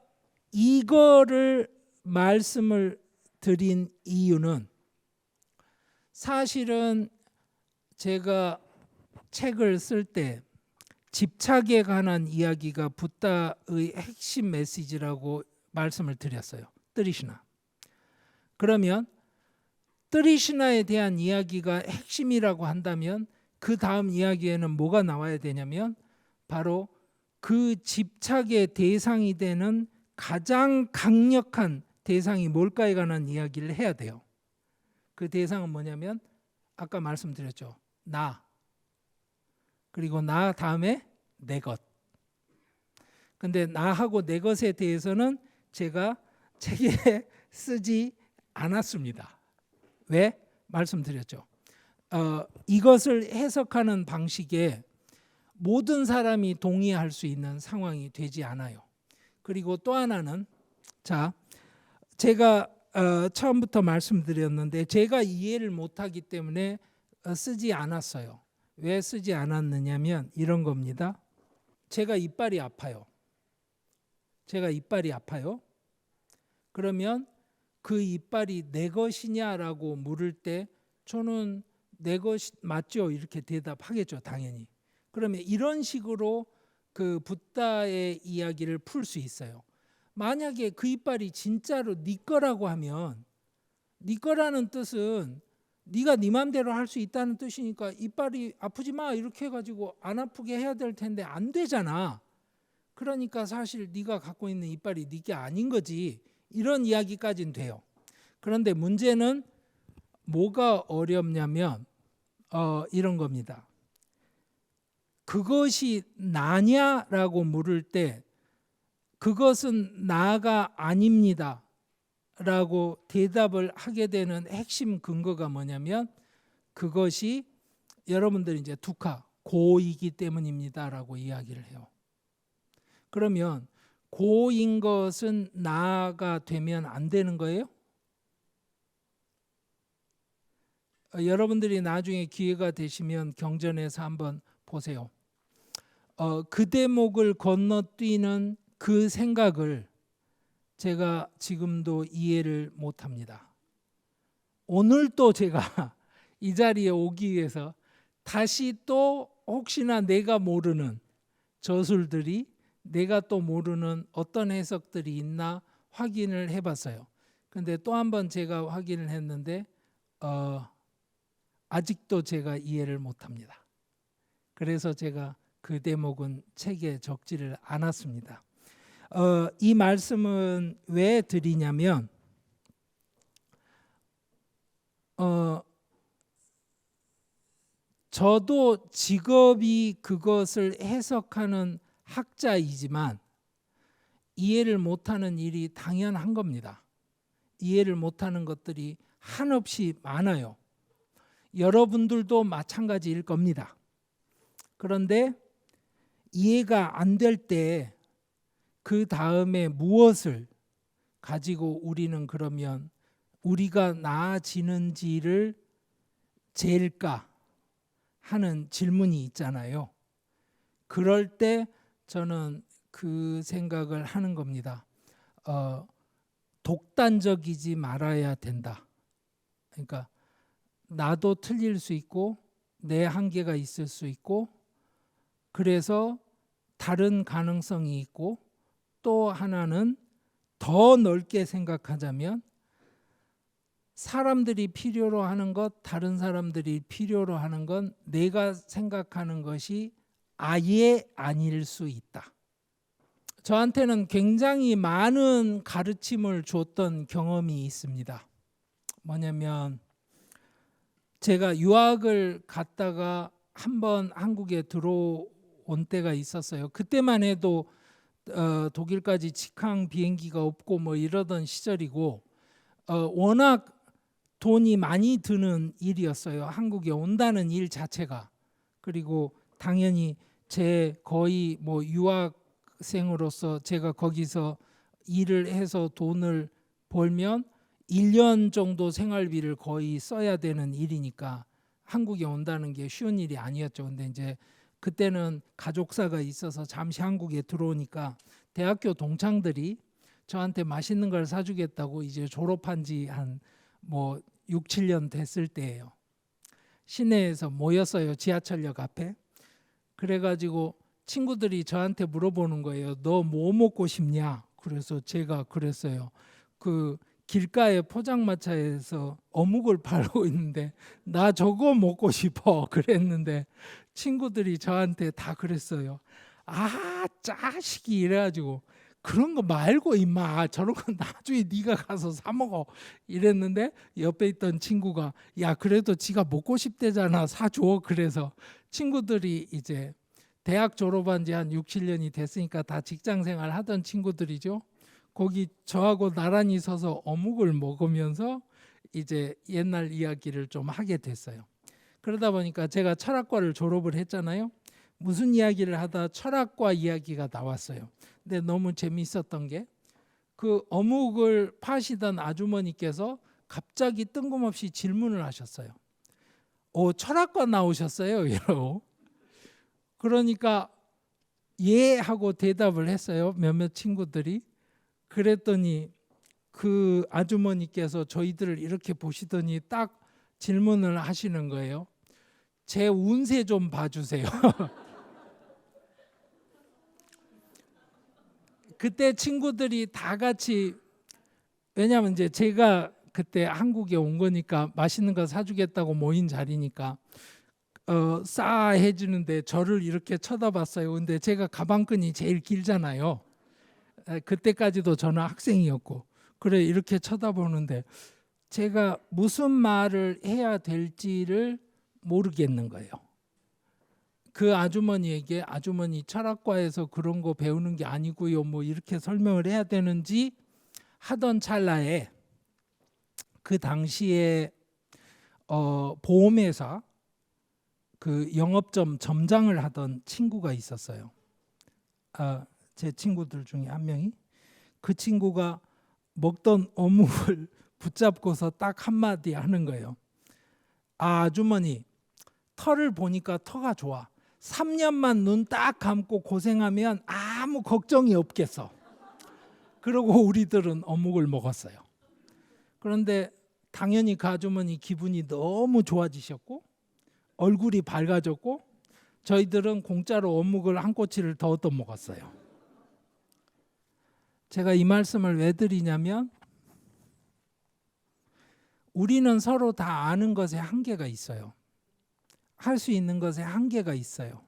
이거를 말씀을 드린 이유는 사실은 제가 책을 쓸 때 집착에 관한 이야기가 붓다의 핵심 메시지라고 말씀을 드렸어요. 뜨리시나. 그러면 뜨리시나에 대한 이야기가 핵심이라고 한다면 그 다음 이야기에는 뭐가 나와야 되냐면 바로 그 집착의 대상이 되는 가장 강력한 대상이 뭘까에 관한 이야기를 해야 돼요. 그 대상은 뭐냐면 아까 말씀드렸죠. 나. 그리고 나 다음에 내 것. 근데 나하고 내 것에 대해서는 제가 책에 쓰지 않았습니다. 왜? 말씀드렸죠. 이것을 해석하는 방식에 모든 사람이 동의할 수 있는 상황이 되지 않아요. 그리고 또 하나는 자, 제가 처음부터 말씀드렸는데 제가 이해를 못하기 때문에 쓰지 않았어요. 왜 쓰지 않았느냐면 이런 겁니다. 제가 이빨이 아파요. 제가 이빨이 아파요. 그러면 그 이빨이 내 것이냐라고 물을 때 저는 내 것 맞죠? 이렇게 대답하겠죠, 당연히. 그러면 이런 식으로 그 붓다의 이야기를 풀 수 있어요. 만약에 그 이빨이 진짜로 네 거라고 하면 네 거라는 뜻은 네가 네 맘대로 할 수 있다는 뜻이니까 이빨이 아프지 마 이렇게 해가지고 안 아프게 해야 될 텐데 안 되잖아. 그러니까 사실 네가 갖고 있는 이빨이 네 게 아닌 거지. 이런 이야기까지는 돼요. 그런데 문제는 뭐가 어렵냐면 이런 겁니다. 그것이 나냐라고 물을 때 그것은 나가 아닙니다 라고 대답을 하게 되는 핵심 근거가 뭐냐면 그것이 여러분들이 이제 두카 고이기 때문입니다 라고 이야기를 해요. 그러면 고인 것은 나가 되면 안 되는 거예요? 여러분들이 나중에 기회가 되시면 경전에서 한번 보세요. 그 대목을 건너뛰는 그 생각을 제가 지금도 이해를 못합니다. 오늘 또 제가 이 자리에 오기 위해서 다시 또 혹시나 내가 모르는 저술들이 내가 또 모르는 어떤 해석들이 있나 확인을 해봤어요. 근데 또 한 번 제가 확인을 했는데 아직도 제가 이해를 못합니다. 그래서 제가 그 대목은 책에 적지를 않았습니다. 이 말씀은 왜 드리냐면 저도 직업이 그것을 해석하는 학자이지만 이해를 못하는 일이 당연한 겁니다. 이해를 못하는 것들이 한없이 많아요. 여러분들도 마찬가지일 겁니다. 그런데 이해가 안 될 때 그 다음에 무엇을 가지고 우리는 그러면 우리가 나아지는지를 잴까 하는 질문이 있잖아요. 그럴 때 저는 그 생각을 하는 겁니다. 독단적이지 말아야 된다. 그러니까 나도 틀릴 수 있고 내 한계가 있을 수 있고 그래서 다른 가능성이 있고 또 하나는 더 넓게 생각하자면 사람들이 필요로 하는 것, 다른 사람들이 필요로 하는 건 내가 생각하는 것이 아예 아닐 수 있다. 저한테는 굉장히 많은 가르침을 줬던 경험이 있습니다. 뭐냐면 제가 유학을 갔다가 한번 한국에 들어온 때가 있었어요. 그때만 해도 독일까지 직항 비행기가 없고 뭐 이러던 시절이고 워낙 돈이 많이 드는 일이었어요. 한국에 온다는 일 자체가. 그리고 당연히 제 거의 뭐 유학생으로서 제가 거기서 일을 해서 돈을 벌면 1년 정도 생활비를 거의 써야 되는 일이니까 한국에 온다는 게 쉬운 일이 아니었죠. 근데 이제 그때는 가족사가 있어서 잠시 한국에 들어오니까 대학교 동창들이 저한테 맛있는 걸 사주겠다고 이제 졸업한 지 한 뭐 6, 7년 됐을 때예요. 시내에서 모였어요. 지하철역 앞에. 그래가지고 친구들이 저한테 물어보는 거예요. 너 뭐 먹고 싶냐? 그래서 제가 그랬어요. 그 길가에 포장마차에서 어묵을 팔고 있는데 나 저거 먹고 싶어 그랬는데 친구들이 저한테 다 그랬어요. 아 짜식이 이래가지고 그런 거 말고 임마 저런 거 나중에 네가 가서 사 먹어 이랬는데 옆에 있던 친구가 야 그래도 지가 먹고 싶대잖아 사줘. 그래서 친구들이 이제 대학 졸업한 지 한 6, 7년이 됐으니까 다 직장 생활 하던 친구들이죠. 거기 저하고 나란히 서서 어묵을 먹으면서 이제 옛날 이야기를 좀 하게 됐어요. 그러다 보니까 제가 철학과를 졸업을 했잖아요. 무슨 이야기를 하다 철학과 이야기가 나왔어요. 근데 너무 재미있었던 게 그 어묵을 파시던 아주머니께서 갑자기 뜬금없이 질문을 하셨어요. 철학과 나오셨어요? 이러고. 그러니까 예 하고 대답을 했어요. 몇몇 친구들이. 그랬더니 그 아주머니께서 저희들을 이렇게 보시더니 딱 질문을 하시는 거예요. 제 운세 좀 봐주세요. 그때 친구들이 다 같이 왜냐하면 이제 제가 그때 한국에 온 거니까 맛있는 거 사주겠다고 모인 자리니까 싸해 주는데 저를 이렇게 쳐다봤어요. 근데 제가 가방끈이 제일 길잖아요. 그때까지도 저는 학생이었고 그래 이렇게 쳐다보는데 제가 무슨 말을 해야 될지를 모르겠는 거예요. 그 아주머니에게 아주머니 철학과에서 그런 거 배우는 게 아니고요 뭐 이렇게 설명을 해야 되는지 하던 찰나에 그 당시에 보험회사 그 영업점 점장을 하던 친구가 있었어요. 제 친구들 중에 한 명이 그 친구가 먹던 어묵을 붙잡고서 딱 한마디 하는 거예요. 아주머니 털을 보니까 터가 좋아. 3년만 눈 딱 감고 고생하면 아무 걱정이 없겠어. 그러고 우리들은 어묵을 먹었어요. 그런데 당연히 그 아주머니 기분이 너무 좋아지셨고 얼굴이 밝아졌고 저희들은 공짜로 어묵을 한 꼬치를 더 얻어 먹었어요. 제가 이 말씀을 왜 드리냐면 우리는 서로 다 아는 것에 한계가 있어요. 할 수 있는 것에 한계가 있어요.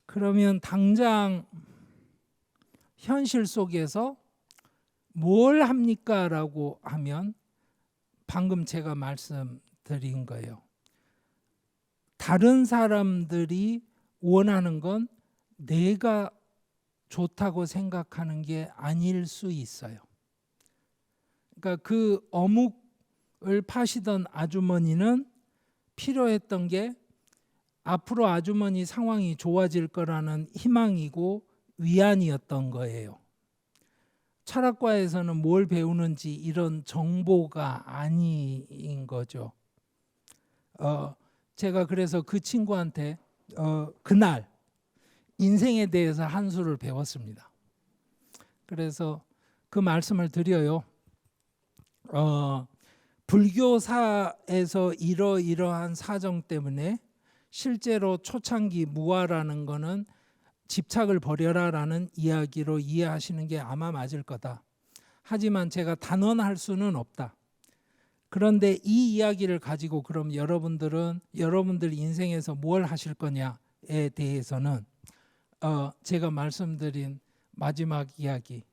그러면 당장 현실 속에서 뭘 합니까? 라고 하면 방금 제가 말씀드린 거예요. 다른 사람들이 원하는 건 내가 좋다고 생각하는 게 아닐 수 있어요. 그러니까 그 어묵을 파시던 아주머니는 필요했던 게 앞으로 아주머니 상황이 좋아질 거라는 희망이고 위안이었던 거예요. 철학과에서는 뭘 배우는지 이런 정보가 아닌 거죠. 제가 그래서 그 친구한테 그날 인생에 대해서 한 수를 배웠습니다. 그래서 그 말씀을 드려요. 불교사에서 이러이러한 사정 때문에 실제로 초창기 무아라는 거는 집착을 버려라라는 이야기로 이해하시는 게 아마 맞을 거다. 하지만 제가 단언할 수는 없다. 그런데 이 이야기를 가지고 그럼 여러분들 인생에서 뭘 하실 거냐에 대해서는 제가 말씀드린 마지막 이야기,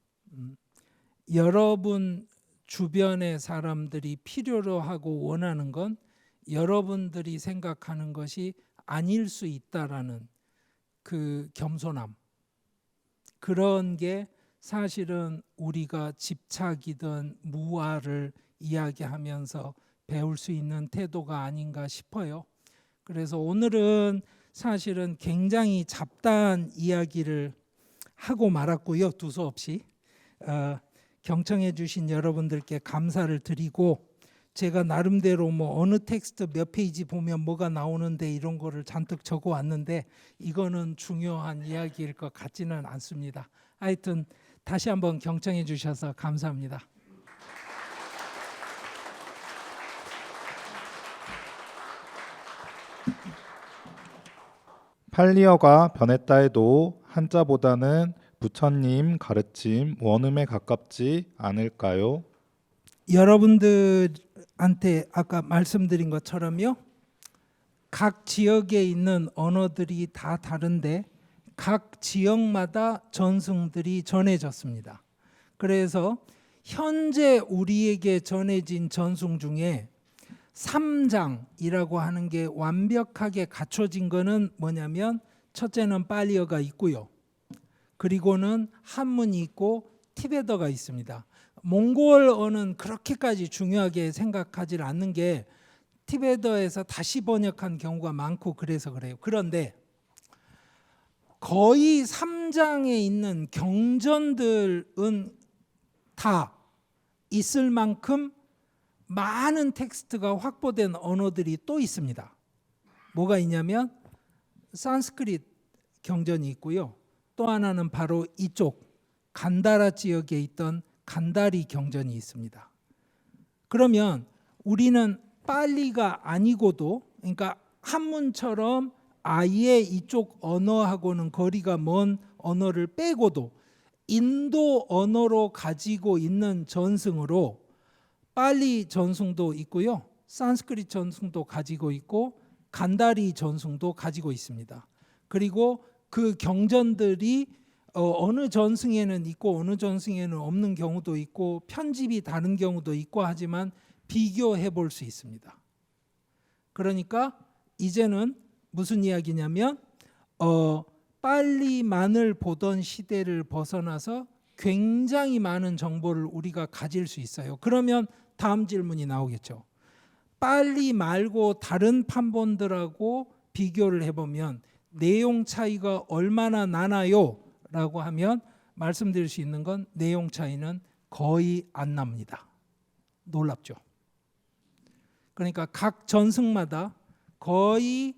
여러분 주변의 사람들이 필요로 하고 원하는 건 여러분들이 생각하는 것이 아닐 수 있다라는 그 겸손함, 그런 게 사실은 우리가 집착이든 무아를 이야기하면서 배울 수 있는 태도가 아닌가 싶어요. 그래서 오늘은 사실은 굉장히 잡다한 이야기를 하고 말았고요. 두서없이 경청해 주신 여러분들께 감사를 드리고, 제가 나름대로 어느 텍스트 몇 페이지 보면 뭐가 나오는데 이런 거를 잔뜩 적어 왔는데 이거는 중요한 이야기일 것 같지는 않습니다. 하여튼 다시 한번 경청해 주셔서 감사합니다. 팔리어가 변했다 해도 한자보다는 부처님 가르침 원음에 가깝지 않을까요? 여러분들한테 아까 말씀드린 것처럼요, 각 지역에 있는 언어들이 다 다른데 각 지역마다 전승들이 전해졌습니다. 그래서 현재 우리에게 전해진 전승 중에 3장이라고 하는 게 완벽하게 갖춰진 거는 뭐냐면, 첫째는 팔리어가 있고요, 그리고는 한문이 있고 티베터가 있습니다. 몽골어는 그렇게까지 중요하게 생각하지 않는 게 티베터에서 다시 번역한 경우가 많고 그래서 그래요. 그런데 거의 3장에 있는 경전들은 다 있을 만큼 많은 텍스트가 확보된 언어들이 또 있습니다. 뭐가 있냐면 산스크리트 경전이 있고요, 또 하나는 바로 이쪽 간다라 지역에 있던 간다리 경전이 있습니다. 그러면 우리는 빨리가 아니고도, 그러니까 한문처럼 아예 이쪽 언어하고는 거리가 먼 언어를 빼고도 인도 언어로 가지고 있는 전승으로 빨리 전승도 있고요, 산스크리트 전승도 가지고 있고 간다리 전승도 가지고 있습니다. 그리고 그 경전들이 어느 전승에는 있고 어느 전승에는 없는 경우도 있고 편집이 다른 경우도 있고 하지만 비교해 볼 수 있습니다. 그러니까 이제는 무슨 이야기냐면 빨리만을 보던 시대를 벗어나서 굉장히 많은 정보를 우리가 가질 수 있어요. 그러면 다음 질문이 나오겠죠. 빨리 말고 다른 판본들하고 비교를 해보면 내용 차이가 얼마나 나나요? 라고 하면 말씀드릴 수 있는 건 내용 차이는 거의 안 납니다. 놀랍죠? 그러니까 각 전승마다 거의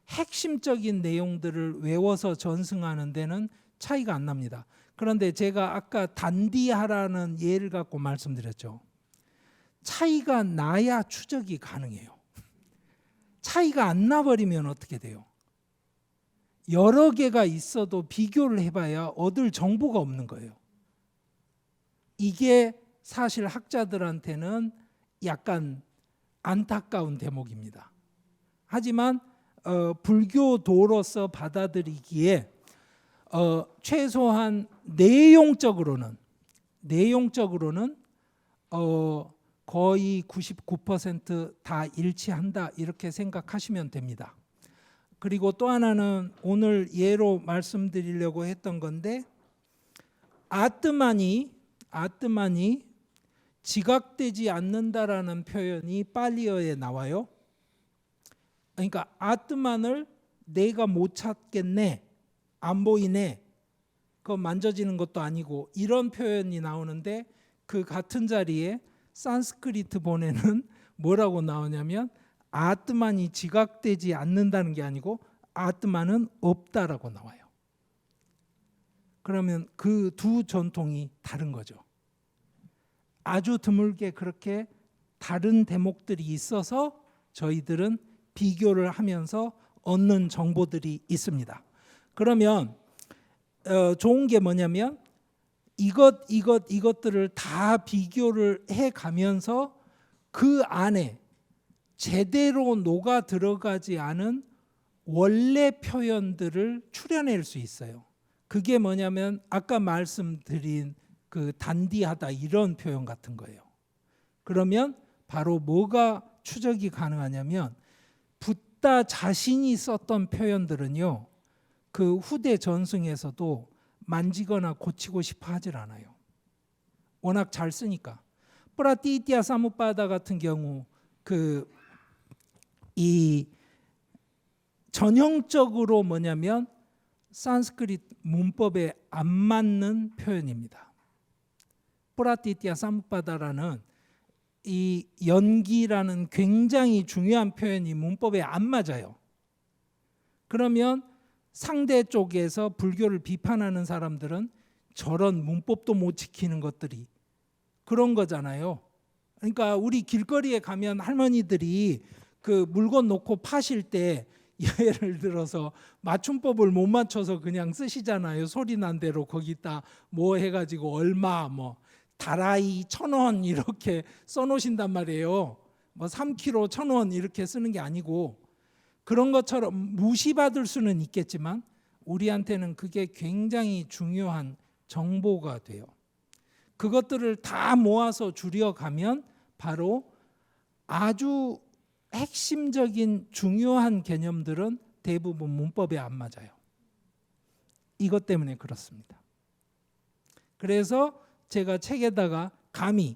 핵심적인 내용들을 외워서 전승하는 데는 차이가 안 납니다. 그런데 제가 아까 단디하라는 예를 갖고 말씀드렸죠. 차이가 나야 추적이 가능해요. 차이가 안 나버리면 어떻게 돼요? 여러 개가 있어도 비교를 해봐야 얻을 정보가 없는 거예요. 이게 사실 학자들한테는 약간 안타까운 대목입니다. 하지만 불교도로서 받아들이기에 최소한 내용적으로는 거의 99% 다 일치한다 이렇게 생각하시면 됩니다. 그리고 또 하나는 오늘 예로 말씀드리려고 했던 건데, 아뜨만이 지각되지 않는다라는 표현이 팔리어에 나와요. 그러니까 아뜨만을 내가 못 찾겠네, 안 보이네, 그거 만져지는 것도 아니고 이런 표현이 나오는데, 그 같은 자리에 산스크리트 본에는 뭐라고 나오냐면 아뜨만이 지각되지 않는다는 게 아니고 아뜨만은 없다라고 나와요. 그러면 그 두 전통이 다른 거죠. 아주 드물게 그렇게 다른 대목들이 있어서 저희들은 비교를 하면서 얻는 정보들이 있습니다. 그러면 좋은 게 뭐냐면 이것들을 다 비교를 해가면서 그 안에 제대로 녹아 들어가지 않은 원래 표현들을 추려낼 수 있어요. 그게 뭐냐면 아까 말씀드린 그 단디하다 이런 표현 같은 거예요. 그러면 바로 뭐가 추적이 가능하냐면 붓다 자신이 썼던 표현들은요, 그 후대 전승에서도 만지거나 고치고 싶어 하질 않아요. 워낙 잘 쓰니까. 프라티티아 사무파다 같은 경우 이 전형적으로 뭐냐면 산스크릿 문법에 안 맞는 표현입니다. 프라티티아 사무파다라는 이 연기라는 굉장히 중요한 표현이 문법에 안 맞아요. 그러면 상대 쪽에서 불교를 비판하는 사람들은 저런 문법도 못 지키는 것들이 그런 거잖아요. 그러니까 우리 길거리에 가면 할머니들이 그 물건 놓고 파실 때 예를 들어서 맞춤법을 못 맞춰서 그냥 쓰시잖아요. 소리 난 대로 거기다 뭐 해가지고 얼마 뭐 다라이 1,000원 이렇게 써놓으신단 말이에요. 뭐 3kg 1,000원 이렇게 쓰는 게 아니고 그런 것처럼 무시받을 수는 있겠지만 우리한테는 그게 굉장히 중요한 정보가 돼요. 그것들을 다 모아서 줄여가면 바로 아주 핵심적인 중요한 개념들은 대부분 문법에 안 맞아요. 이것 때문에 그렇습니다. 그래서 제가 책에다가 감히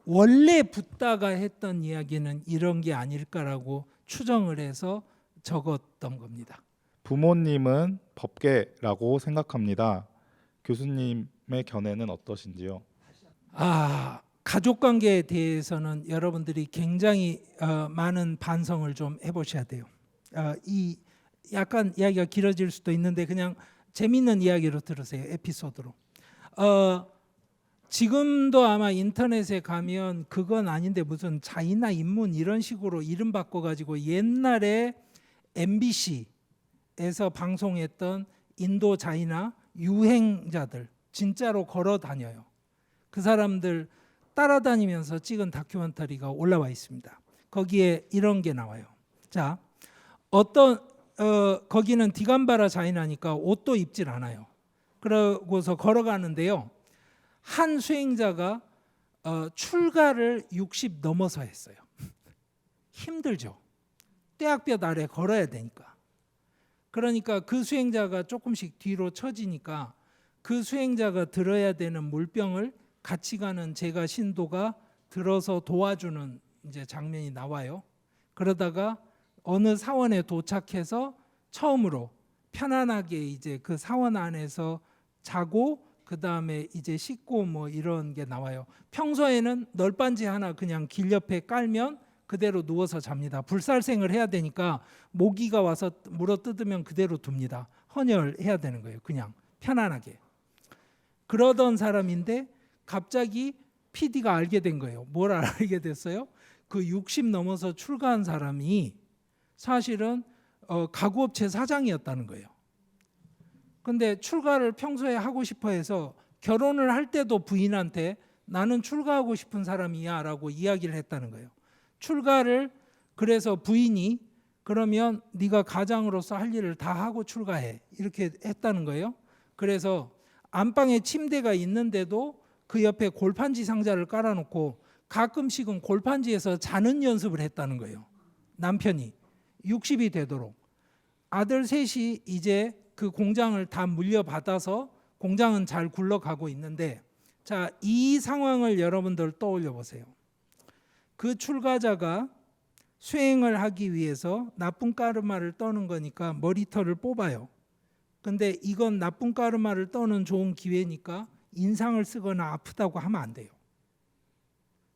원래 붓다가 했던 이야기는 이런 게 아닐까라고 추정을 해서 적었던 겁니다. 부모님은 법계라고 생각합니다. 교수님의 견해는 어떠신지요? 가족 관계에 대해서는 여러분들이 굉장히 많은 반성을 좀 해보셔야 돼요. 이 약간 이야기가 길어질 수도 있는데 그냥 재밌는 이야기로 들으세요. 에피소드로. 지금도 아마 인터넷에 가면 그건 아닌데 무슨 자이나 인문 이런 식으로 이름 바꿔가지고 옛날에 MBC에서 방송했던 인도 자이나 유행자들 진짜로 걸어 다녀요. 그 사람들 따라다니면서 찍은 다큐멘터리가 올라와 있습니다. 거기에 이런 게 나와요. 자, 거기는 디간바라 자이나니까 옷도 입질 않아요. 그러고서 걸어가는데요. 한 수행자가 출가를 60 넘어서 했어요. 힘들죠. 떼학볕 아래 걸어야 되니까. 그러니까 그 수행자가 조금씩 뒤로 처지니까 그 수행자가 들어야 되는 물병을 같이 가는 제가 신도가 들어서 도와주는 이제 장면이 나와요. 그러다가 어느 사원에 도착해서 처음으로 편안하게 이제 그 사원 안에서 자고 그 다음에 이제 씻고 뭐 이런 게 나와요. 평소에는 널빤지 하나 그냥 길 옆에 깔면 그대로 누워서 잡니다. 불살생을 해야 되니까 모기가 와서 물어 뜯으면 그대로 둡니다. 헌혈해야 되는 거예요. 그냥 편안하게. 그러던 사람인데 갑자기 PD가 알게 된 거예요. 뭘 알게 됐어요? 그 60 넘어서 출가한 사람이 사실은 가구업체 사장이었다는 거예요. 근데 출가를 평소에 하고 싶어 해서 결혼을 할 때도 부인한테 나는 출가하고 싶은 사람이야 라고 이야기를 했다는 거예요. 출가를 그래서 부인이 그러면 네가 가장으로서 할 일을 다 하고 출가해 이렇게 했다는 거예요. 그래서 안방에 침대가 있는데도 그 옆에 골판지 상자를 깔아놓고 가끔씩은 골판지에서 자는 연습을 했다는 거예요. 남편이 60이 되도록. 아들 셋이 이제 그 공장을 다 물려받아서 공장은 잘 굴러가고 있는데 자, 이 상황을 여러분들 떠올려 보세요. 그 출가자가 수행을 하기 위해서 나쁜 까르마를 떠는 거니까 머리털을 뽑아요. 근데 이건 나쁜 까르마를 떠는 좋은 기회니까 인상을 쓰거나 아프다고 하면 안 돼요.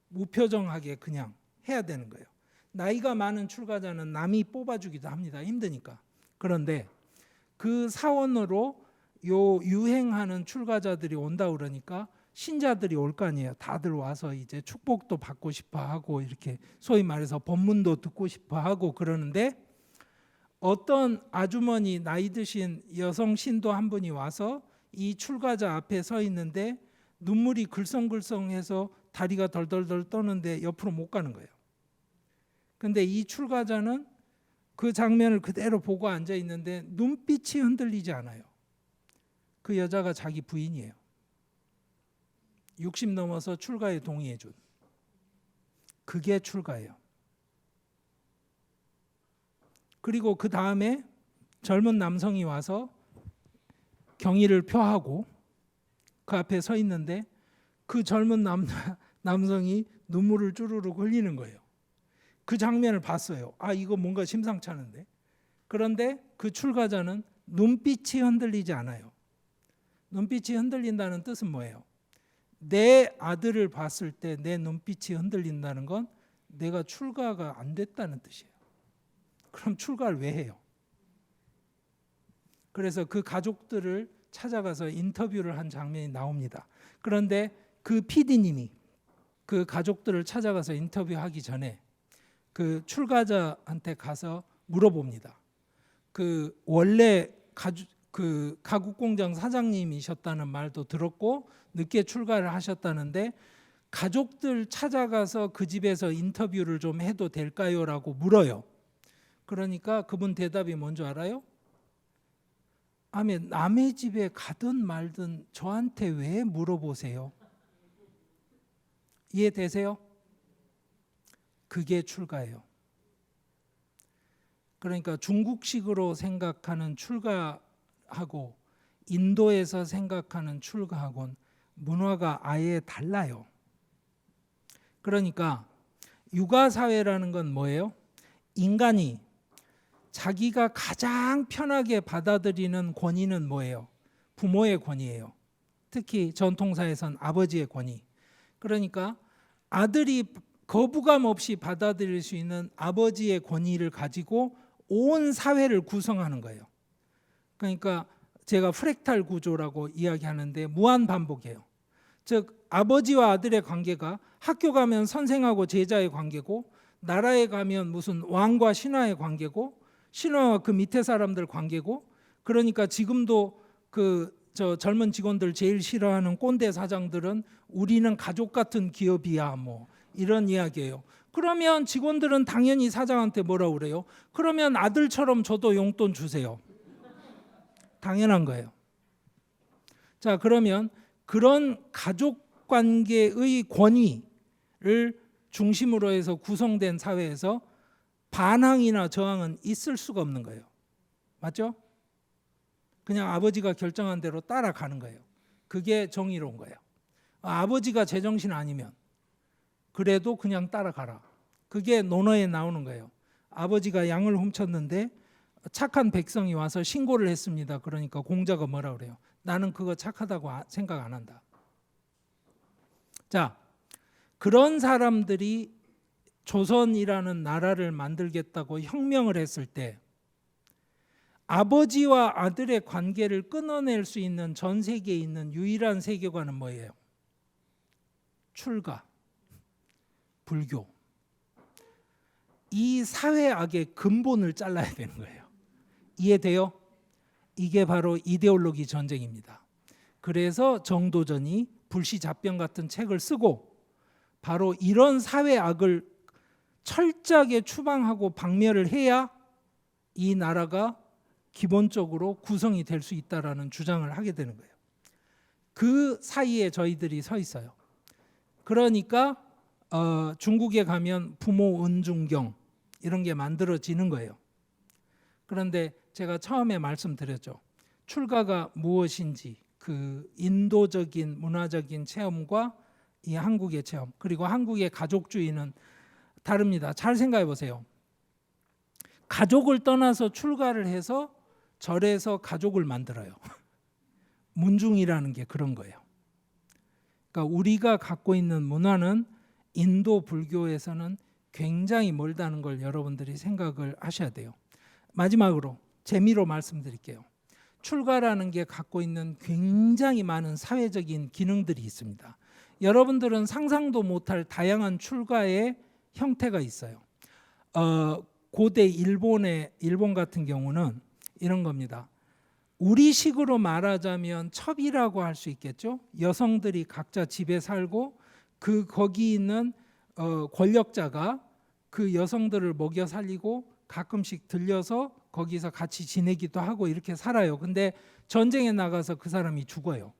무표정하게 그냥 해야 되는 거예요. 나이가 많은 출가자는 남이 뽑아주기도 합니다. 힘드니까. 그런데 그 사원으로 유행하는 출가자들이 온다 그러니까 신자들이 올 거 아니에요. 다들 와서 이제 축복도 받고 싶어 하고 이렇게 소위 말해서 법문도 듣고 싶어 하고 그러는데 어떤 아주머니 나이 드신 여성 신도 한 분이 와서 이 출가자 앞에 서 있는데 눈물이 글썽글썽해서 다리가 덜덜덜 떠는데 옆으로 못 가는 거예요. 근데 이 출가자는 그 장면을 그대로 보고 앉아 있는데 눈빛이 흔들리지 않아요. 그 여자가 자기 부인이에요. 60 넘어서 출가에 동의해 준. 그게 출가예요. 그리고 그 다음에 젊은 남성이 와서 경의를 표하고 그 앞에 서 있는데 그 젊은 남성이 눈물을 주르륵 흘리는 거예요. 그 장면을 봤어요. 아, 이거 뭔가 심상치 않은데. 그런데 그 출가자는 눈빛이 흔들리지 않아요. 눈빛이 흔들린다는 뜻은 뭐예요? 내 아들을 봤을 때 내 눈빛이 흔들린다는 건 내가 출가가 안 됐다는 뜻이에요. 그럼 출가를 왜 해요? 그래서 그 가족들을 찾아가서 인터뷰를 한 장면이 나옵니다. 그런데 그 PD님이 그 가족들을 찾아가서 인터뷰하기 전에 그 출가자한테 가서 물어봅니다. 그 원래 그 가구 공장 사장님이셨다는 말도 들었고 늦게 출가를 하셨다는데 가족들 찾아가서 그 집에서 인터뷰를 좀 해도 될까요?라고 물어요. 그러니까 그분 대답이 뭔지 알아요? 아니, 남의 집에 가든 말든 저한테 왜 물어보세요? 이해되세요? 그게 출가예요. 그러니까 중국식으로 생각하는 출가하고 인도에서 생각하는 출가하고는 문화가 아예 달라요. 그러니까 육아사회라는 건 뭐예요? 인간이 자기가 가장 편하게 받아들이는 권위는 뭐예요? 부모의 권위예요. 특히 전통사에선 아버지의 권위. 그러니까 아들이 거부감 없이 받아들일 수 있는 아버지의 권위를 가지고 온 사회를 구성하는 거예요. 그러니까 제가 프랙탈 구조라고 이야기하는데 무한 반복이에요. 즉 아버지와 아들의 관계가 학교 가면 선생하고 제자의 관계고 나라에 가면 무슨 왕과 신하의 관계고 신하와 그 밑에 사람들 관계고 그러니까 지금도 저 젊은 직원들 제일 싫어하는 꼰대 사장들은 우리는 가족 같은 기업이야 뭐 이런 이야기예요. 그러면 직원들은 당연히 사장한테 뭐라 그래요? 그러면 아들처럼 저도 용돈 주세요. 당연한 거예요. 자, 그러면 그런 가족 관계의 권위를 중심으로 해서 구성된 사회에서 반항이나 저항은 있을 수가 없는 거예요. 맞죠? 그냥 아버지가 결정한 대로 따라가는 거예요. 그게 정의로운 거예요. 아버지가 제정신 아니면 그래도 그냥 따라가라. 그게 논어에 나오는 거예요. 아버지가 양을 훔쳤는데 착한 백성이 와서 신고를 했습니다. 그러니까 공자가 뭐라 그래요? 나는 그거 착하다고 생각 안 한다. 자, 그런 사람들이 조선이라는 나라를 만들겠다고 혁명을 했을 때 아버지와 아들의 관계를 끊어낼 수 있는 전 세계에 있는 유일한 세계관은 뭐예요? 출가, 불교. 이 사회악의 근본을 잘라야 되는 거예요. 이해돼요? 이게 바로 이데올로기 전쟁입니다. 그래서 정도전이 불시잡병 같은 책을 쓰고 바로 이런 사회악을 철저하게 추방하고 박멸을 해야 이 나라가 기본적으로 구성이 될 수 있다라는 주장을 하게 되는 거예요. 그 사이에 저희들이 서 있어요. 그러니까 중국에 가면 부모 은중경 이런 게 만들어지는 거예요. 그런데 제가 처음에 말씀드렸죠. 출가가 무엇인지 그 인도적인 문화적인 체험과 이 한국의 체험 그리고 한국의 가족주의는 다릅니다. 잘 생각해 보세요. 가족을 떠나서 출가를 해서 절에서 가족을 만들어요. 문중이라는 게 그런 거예요. 그러니까 우리가 갖고 있는 문화는 인도 불교에서는 굉장히 멀다는 걸 여러분들이 생각을 하셔야 돼요. 마지막으로 재미로 말씀드릴게요. 출가라는 게 갖고 있는 굉장히 많은 사회적인 기능들이 있습니다. 여러분들은 상상도 못할 다양한 출가의 형태가 있어요. 고대 일본 같은 경우는 이런 겁니다. 우리식으로 말하자면 첩이라고 할 수 있겠죠. 여성들이 각자 집에 살고 거기 있는 권력자가 그 여성들을 먹여 살리고 가끔씩 들려서 거기서 같이 지내기도 하고 이렇게 살아요. 근데 전쟁에 나가서 그 사람이 죽어요.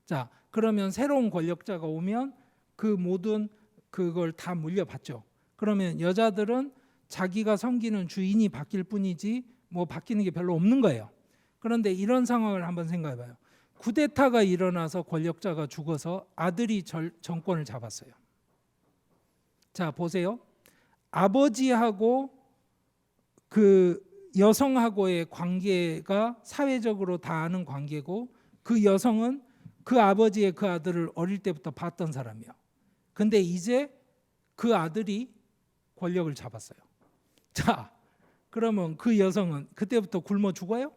자, 그러면 새로운 권력자가 오면 그 모든 그걸 다 물려받죠. 그러면 여자들은 자기가 섬기는 주인이 바뀔 뿐이지 뭐 바뀌는 게 별로 없는 거예요. 그런데 이런 상황을 한번 생각해 봐요. 쿠데타가 일어나서 권력자가 죽어서 아들이 정권을 잡았어요. 자, 보세요. 아버지하고 그 여성하고의 관계가 사회적으로 다 아는 관계고, 그 여성은 그 아버지의 그 아들을 어릴 때부터 봤던 사람이에요. 근데 이제 그 아들이 권력을 잡았어요. 자, 그러면 그 여성은 그때부터 굶어 죽어요?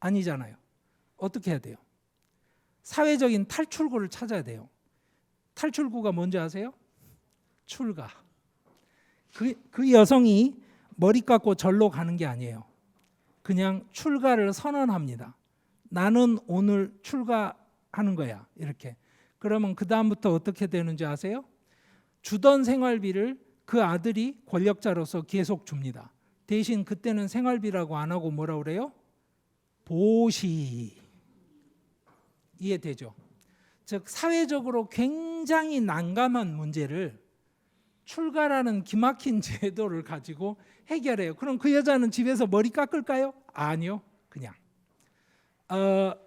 아니잖아요. 어떻게 해야 돼요? 사회적인 탈출구를 찾아야 돼요. 탈출구가 뭔지 아세요? 출가. 그 여성이 머리 깎고 절로 가는 게 아니에요. 그냥 출가를 선언합니다. 나는 오늘 출가하는 거야. 이렇게. 그러면 그 다음부터 어떻게 되는지 아세요? 주던 생활비를 그 아들이 권력자로서 계속 줍니다. 대신 그때는 생활비라고 안 하고 뭐라 그래요? 보시. 이해되죠? 즉 사회적으로 굉장히 난감한 문제를 출가라는 기막힌 제도를 가지고 해결해요. 그럼 그 여자는 집에서 머리 깎을까요? 아니요. 그냥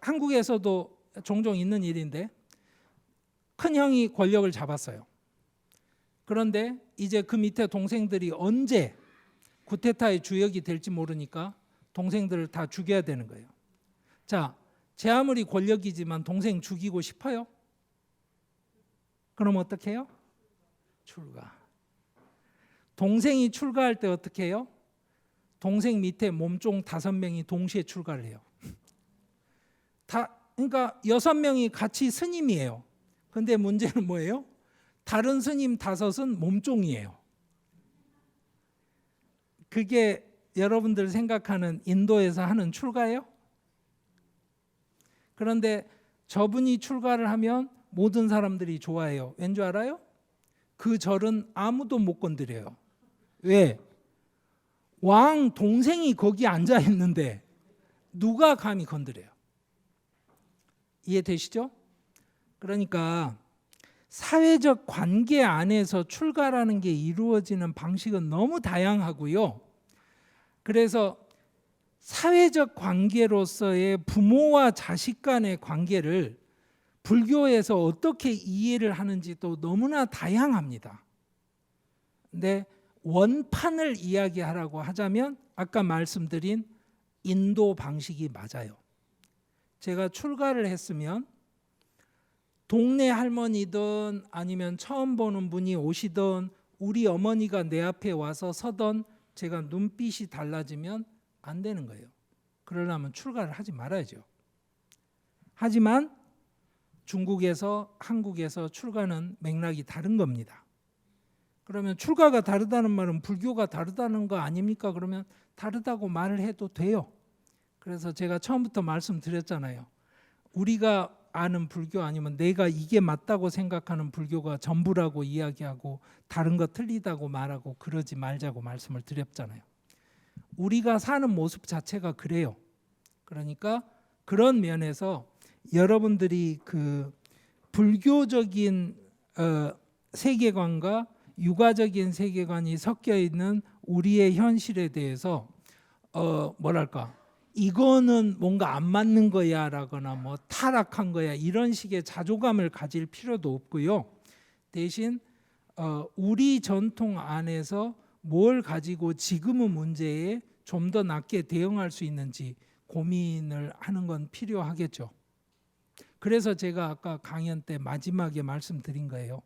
한국에서도 종종 있는 일인데, 큰 형이 권력을 잡았어요. 그런데 이제 그 밑에 동생들이 언제 쿠데타의 주역이 될지 모르니까 동생들을 다 죽여야 되는 거예요. 자, 제 아무리 권력이지만 동생 죽이고 싶어요? 그럼 어떻게 해요? 출가. 동생이 출가할 때 어떻게 해요? 동생 밑에 몸종 5명이 동시에 출가를 해요. 그러니까 6명이 같이 스님이에요. 근데 문제는 뭐예요? 다른 스님 5은 몸종이에요. 그게 여러분들 생각하는 인도에서 하는 출가예요? 그런데 저분이 출가를 하면 모든 사람들이 좋아해요. 왠 줄 알아요? 그 절은 아무도 못 건드려요. 왜? 왕 동생이 거기 앉아 있는데 누가 감히 건드려요? 이해되시죠? 그러니까 사회적 관계 안에서 출가라는 게 이루어지는 방식은 너무 다양하고요. 그래서 사회적 관계로서의 부모와 자식 간의 관계를 불교에서 어떻게 이해를 하는지 또 너무나 다양합니다. 근데 원판을 이야기하라고 하자면 아까 말씀드린 인도 방식이 맞아요. 제가 출가를 했으면 동네 할머니든 아니면 처음 보는 분이 오시던 우리 어머니가 내 앞에 와서 서던 제가 눈빛이 달라지면 안 되는 거예요. 그러려면 출가를 하지 말아야죠. 하지만 중국에서 한국에서 출가는 맥락이 다른 겁니다. 그러면 출가가 다르다는 말은 불교가 다르다는 거 아닙니까? 그러면 다르다고 말을 해도 돼요. 그래서 제가 처음부터 말씀드렸잖아요. 우리가 아는 불교 아니면 내가 이게 맞다고 생각하는 불교가 전부라고 이야기하고 다른 거 틀리다고 말하고 그러지 말자고 말씀을 드렸잖아요. 우리가 사는 모습 자체가 그래요. 그러니까 그런 면에서 여러분들이 그 불교적인 세계관과 육아적인 세계관이 섞여 있는 우리의 현실에 대해서 뭐랄까, 이거는 뭔가 안 맞는 거야라거나 뭐 타락한 거야 이런 식의 자조감을 가질 필요도 없고요. 대신 우리 전통 안에서 뭘 가지고 지금의 문제에 좀 더 낫게 대응할 수 있는지 고민을 하는 건 필요하겠죠. 그래서 제가 아까 강연 때 마지막에 말씀드린 거예요.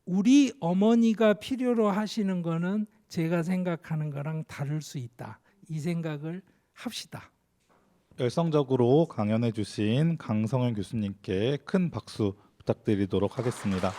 우리 어머니가 필요로 하시는 거는 제가 생각하는 거랑 다를 수 있다. 이 생각을 합시다. 열성적으로 강연해 주신 강성현 교수님께 큰 박수 부탁드리도록 하겠습니다.